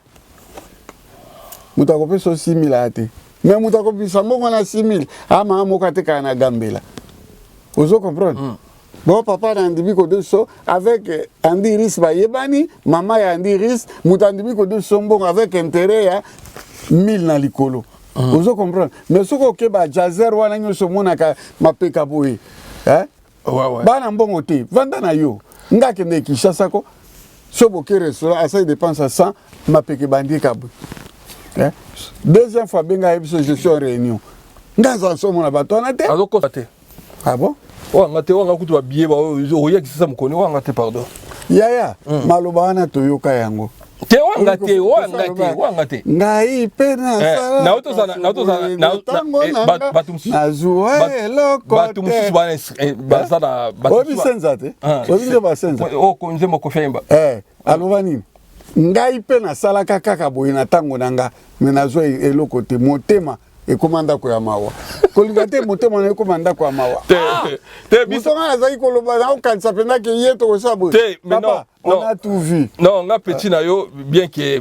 Mutako pe so 6 000 ate. Mais mutako bisa mbongo na 6 000 ama mokate kana gambela Vous comprenez? Bon, papa n'andimi que de so avec Andiris Bayebani, maman ya Andiris, moutandimi que de sombo avec intérêt à 1000 na likolo. Vous comprenez? Mais ce que ba jazer wana nyoso mona ka mapeka boy. Hein? Ouais. Bana mbongo te, vanda na yo. Ngake ne Kinshasa ko. So boké restaurant à ça dépense à 100 mapeka bandi kabu. Hein? Deuxième fois benga je suis en réunion. Ngaza so mona bato na te. Alors constater. Ah bon? Oh, ngate wanga kutu ba billet ba oya kisasa mukoni wanga te pardon. Yaya, maloba wana toyoka yango. Te wanga te. Ngai pena sala. Na otozana batumsu bana Obi senza te. Obi nde ba senza. Oh konze mo kofemba. Aloba nini? Ngai pena sala kaka boye na tango nanga menazo eloko te motema ekomanda ko ya mawa. Kolinga te motema na ekomanda ko ya mawa. Te biso ngana zaki koloba na okanisa pena ke yeto ko sabo. Papa, on a tout vu. Non, nga petit na yo bien que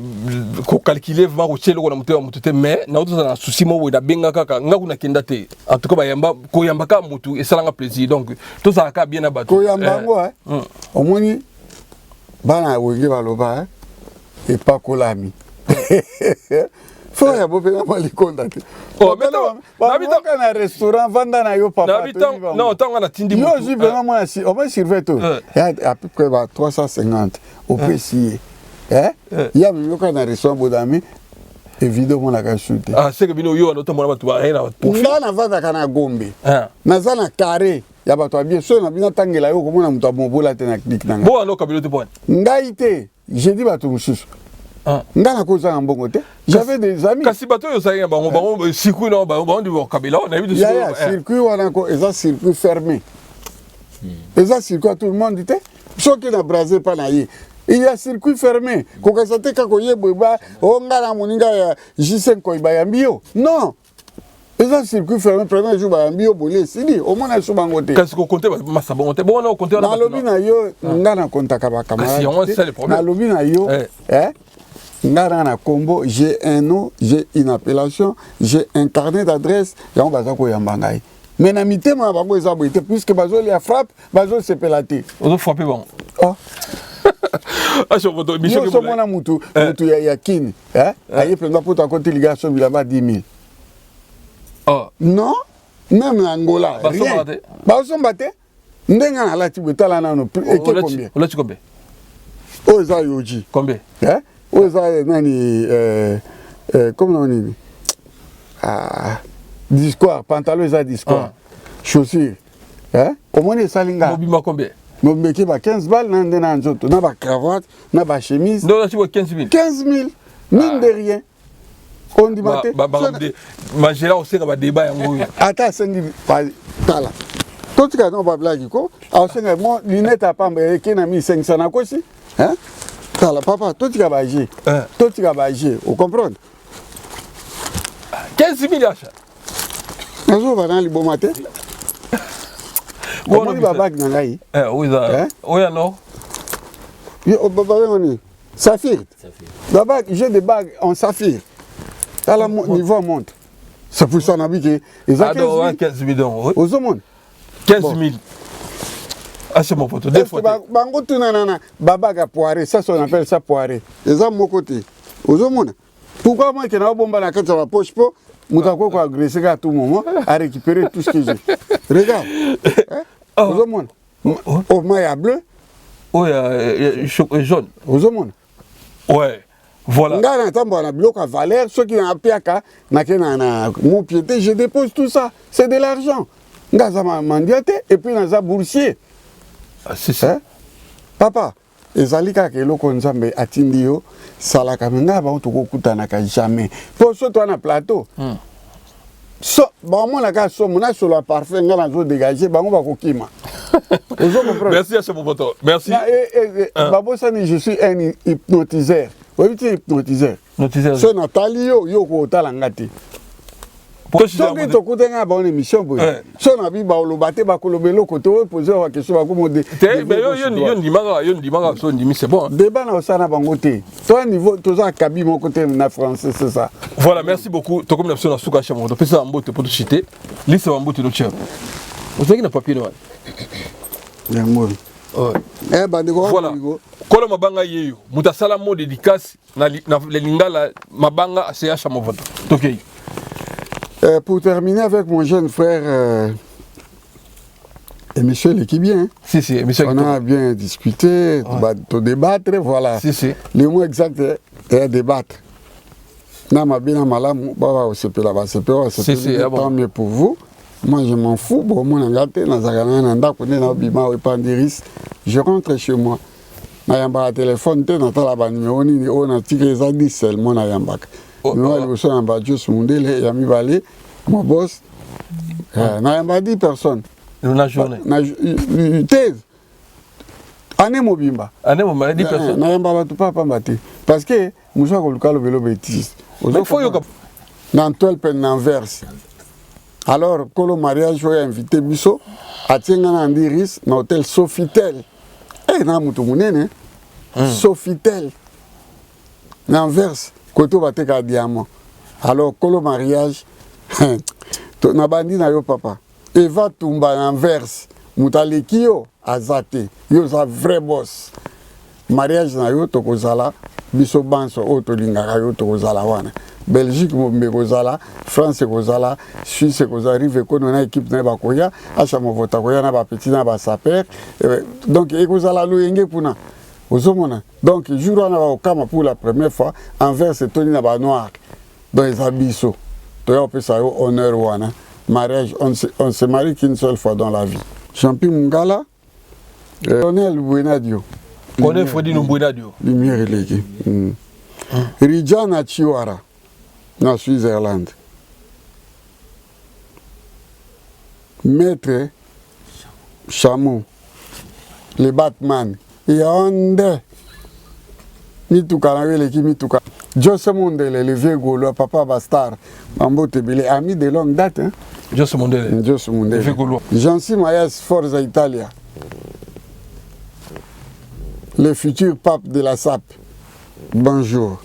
ko calculer vraiment ko chelo ko na motema mutute mais na oto na souci mo da benga kaka nga kuna kenda te. En tout cas ba yamba ko yamba ka mutu esalanga plaisir donc to ça ka bien na bato. Ko yamba ngo omoni bana wenge baloba et pas kolami. Faut ya bope na malikonda te. Oh, mais nabita na restaurant vanda na yo papa. Non, tant on a tindi. Yo je vraiment moi si on va servir tout. Il y a à peu près 350 au prix. Il y a même quand na restaurant bodami évidemment la consulte. Ah, c'est que bino yo anoto mona batu ba ina. Na vanda kana gombe. Na zana carré ya batu bien sûr na bina tangela yo komona mutu abobola te na clique nanga. Bo ano kabilo te point. Ngai te, j'ai dit batu mususu. Ngana koza mbongo te. J'avais des amis. Kasi bato yo sa bango circuit non bango du kabila on a vu de circuit wana ko eza circuit fermé. Eza circuit à tout le monde dit ce qui na brasé pas na yi. Il y a circuit fermé. Ko kasate ka ko yeboba o ngana moninga ya J5 ko ibayambio. Non. Eza circuit fermé premier jour bayambio bolé sidi au moins na subango te. Kasi ko compter masabongo te. Bon on compter na lobi na yo ngana kontaka ba camarade. Si on c'est le problème. Na lobi na yo Ngara na Combo, j'ai un nom, j'ai une appellation, j'ai un carnet d'adresse, on va dire que mais na mitema bango ezabouité puisque bazo li a frappe, bazo se pelaté. On frapper bon. Oh. Ah sur votre mission que vous mona mutu ya kini, aye prendre pour ta côté ligation bilaba 10 000. Oh. Non, même Angola. Bazo mbate. Ndenga na lati betala nano et combien? On l'a tu combien? Oh za yoji. Combien? Où est nani comment on dit discours pantalon ça discours chaussures comment est salinga mobima combien mobiki ba 15 balles na nzoto na ba cravate na ba chemise non tu vois 15 000 mine de rien on dit maté ma gela aussi ka ba débat yango ata sendi tala tout cas non ba blague ko a senga mo lunette à pamba ke na 1500 na kosi Tala, papa, toi tu vas bager. Toi tu vas bager, vous comprenez? 15 000 achats. On va dans le bon matin. On va bague dans l'aïe. Oui, ça. Oui, alors. Saphir. La bague, j'ai des bagues en saphir. À la niveau monte. C'est pour ça qu'on a vu que. Ils ont 15 000 €. Aux hommes. 15 000. Ah, c'est mon pote. Deux fois. Bango tunana, babaga poiré, ça on appelle ça poiré. Les hommes mon côté. Aux hommes. Pourquoi moi qui n'a bomba la carte à la poche pour Moutako ko agresser à tout moment à récupérer tout ce que j'ai. Regarde. Aux hommes. Au maillot bleu. Oui, jaune. Aux hommes. Ouais. Voilà. Ngana tambo na bloc à valeur, ceux qui ont piaka na mon piété, je dépose tout ça. C'est de l'argent. Ngaza mandiate et puis naza boursier. Ah, c'est ça. Papa, ezalika ke loko nzambe atindi yo sala kamenga ba otoko kutana ka jamais. Pour so toi na plateau. So ba mo na ka so mona sur la parfum ngana zo dégager ba ngo ba kokima. Merci à ce moment. Merci. Babo sani je suis un hypnotiseur. Oui, tu es hypnotiseur. Hypnotiseur. So Nathalie yo ko talanga te. Soki tokuta nga ba émission boye. So na bi ba olobate ba kolobelo ko to poser wa question ba ko modé. Mais yo ndimanga so ndimi c'est bon. Débat na osana bango te. Toi niveau toza kabi mon côté na français c'est ça. Voilà, merci beaucoup. To comme l'option na suka cha moto. Pesa mbote pour te citer. Liste mbote no chef. Vous avez un papier noir. Voilà. Kolo mabanga yeyo. Mutasala mo dédicace na lingala mabanga CH Movoto. OK. Pour terminer avec mon jeune frère émission Lekibien. Si, émission. On a bien discuté, débattre, voilà. Si. Le mot exact est débattre. Nama bina malamu baba osepela ba sepela tant mieux pour vous. Moi je m'en fous, bon mon ngate na zakana na ndako na bima o pandiris. Je rentre chez moi. Na yamba téléphone te na tala ba numéro ni on a tiré ça 10 seulement na yambaka. Moi le so yamba juste mondele ya mi balé mon boss. Na yamba 10 personnes. Une journée. Na thèse. Ane mobimba. Ane mobimba 10 personnes. Na yamba ba tu pas mbate. Parce que musa ko lukalo velo bêtise. Il faut Nantwelpen n'enverse. Alors, quand le mariage a invité Bisso, à Tienganandiris, dans l'hôtel Sofitel. Eh, n'a moutoumouné, Sofitel. N'enverse, côté bateka diamant. Alors, quand le mariage, n'a bandi na yo papa. Eva Tumba n'enverse, moutalekio, azate. Yo sa vrai boss. Mariage na yo, tokozala. Biso banso auto lingaka yo tokozala wana. Belgique mombe kozala, France kozala, Suisse kozala, rive kono na équipe na bakoya, acha movota koya na ba petit na ba saper. Donc ekozala lo yenge puna. Ozomona. Donc jour wana ba okama pour la première fois envers ce toni na ba noir. Donc les abisso. To yo pesa yo honneur wana. Mariage, on se marie qu'une seule fois dans la vie. Champi Mungala, Colonel Buenadio. Colonel Freddy Buenadio. Lumière élégée. Rijana Chiwara, dans Suisse-Irlande. Maître Chamou, les Batman. Yonde. Mituka na l'équipe Mituka. Jose Mondele, le vieux Gaulois, papa Bastard, Mambo Tebele, ami de longue date. Hein? Jose Mondele. Jose Mondele. Le vieux Gaulois. Jancy Mayas, Forza Italia. Le futur pape de la SAP. Bonjour.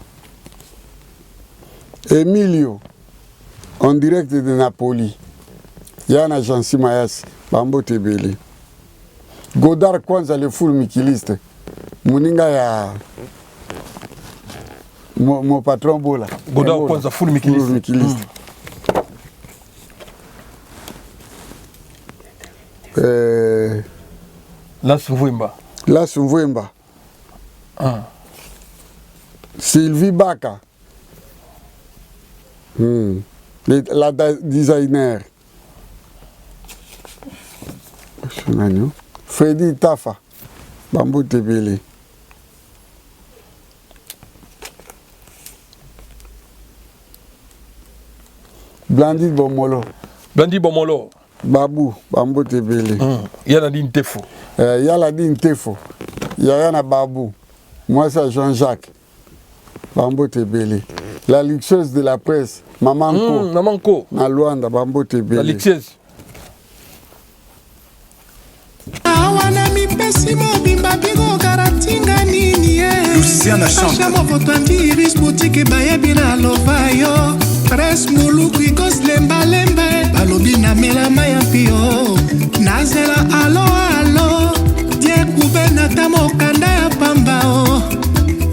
Emilio, en direct de Napoli. Yana Jancy Mayas, Mambo Tebele. Godard Kwanza, le full mikiliste. Muninga ya... Mon patron Bola. Godard Kwanza, full mikiliste. Las Mvwemba. Sylvie Baka. La designer. Freddy Tafa. Bambo Tebele. Blandit Bomolo. Babu, Bambo Tebele. Yana Din Tefo. Yala Din Tefo. Yana Babu. Moi, c'est Jean-Jacques. Bambo Tebele. La luxueuse de la presse. Mamanko. Na Luanda, Bambo Tebele. La luxueuse. Luciana chante. Pres muluku ikos lemba balobi na mela maya pio nazela alo die kubena tamokanda ya pamba o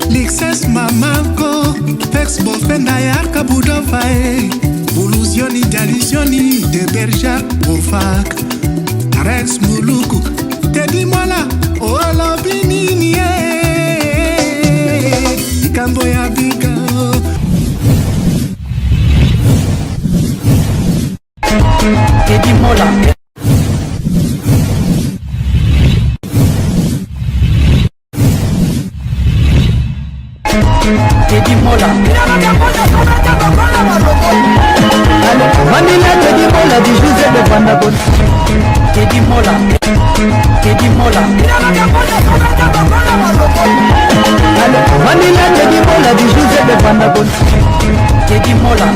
lixes mamako pex bofenda ya kabudofa buluzioni dalisioni de berja ofak Pres muluku tedi mola o alobi nini ikambo ya biga Teddy Mola. Teddy Mola. Vanilla Teddy Mola du José de Vandabon. Teddy Mola. Vanilla Teddy Mola du José de Vandabon. Teddy Mola.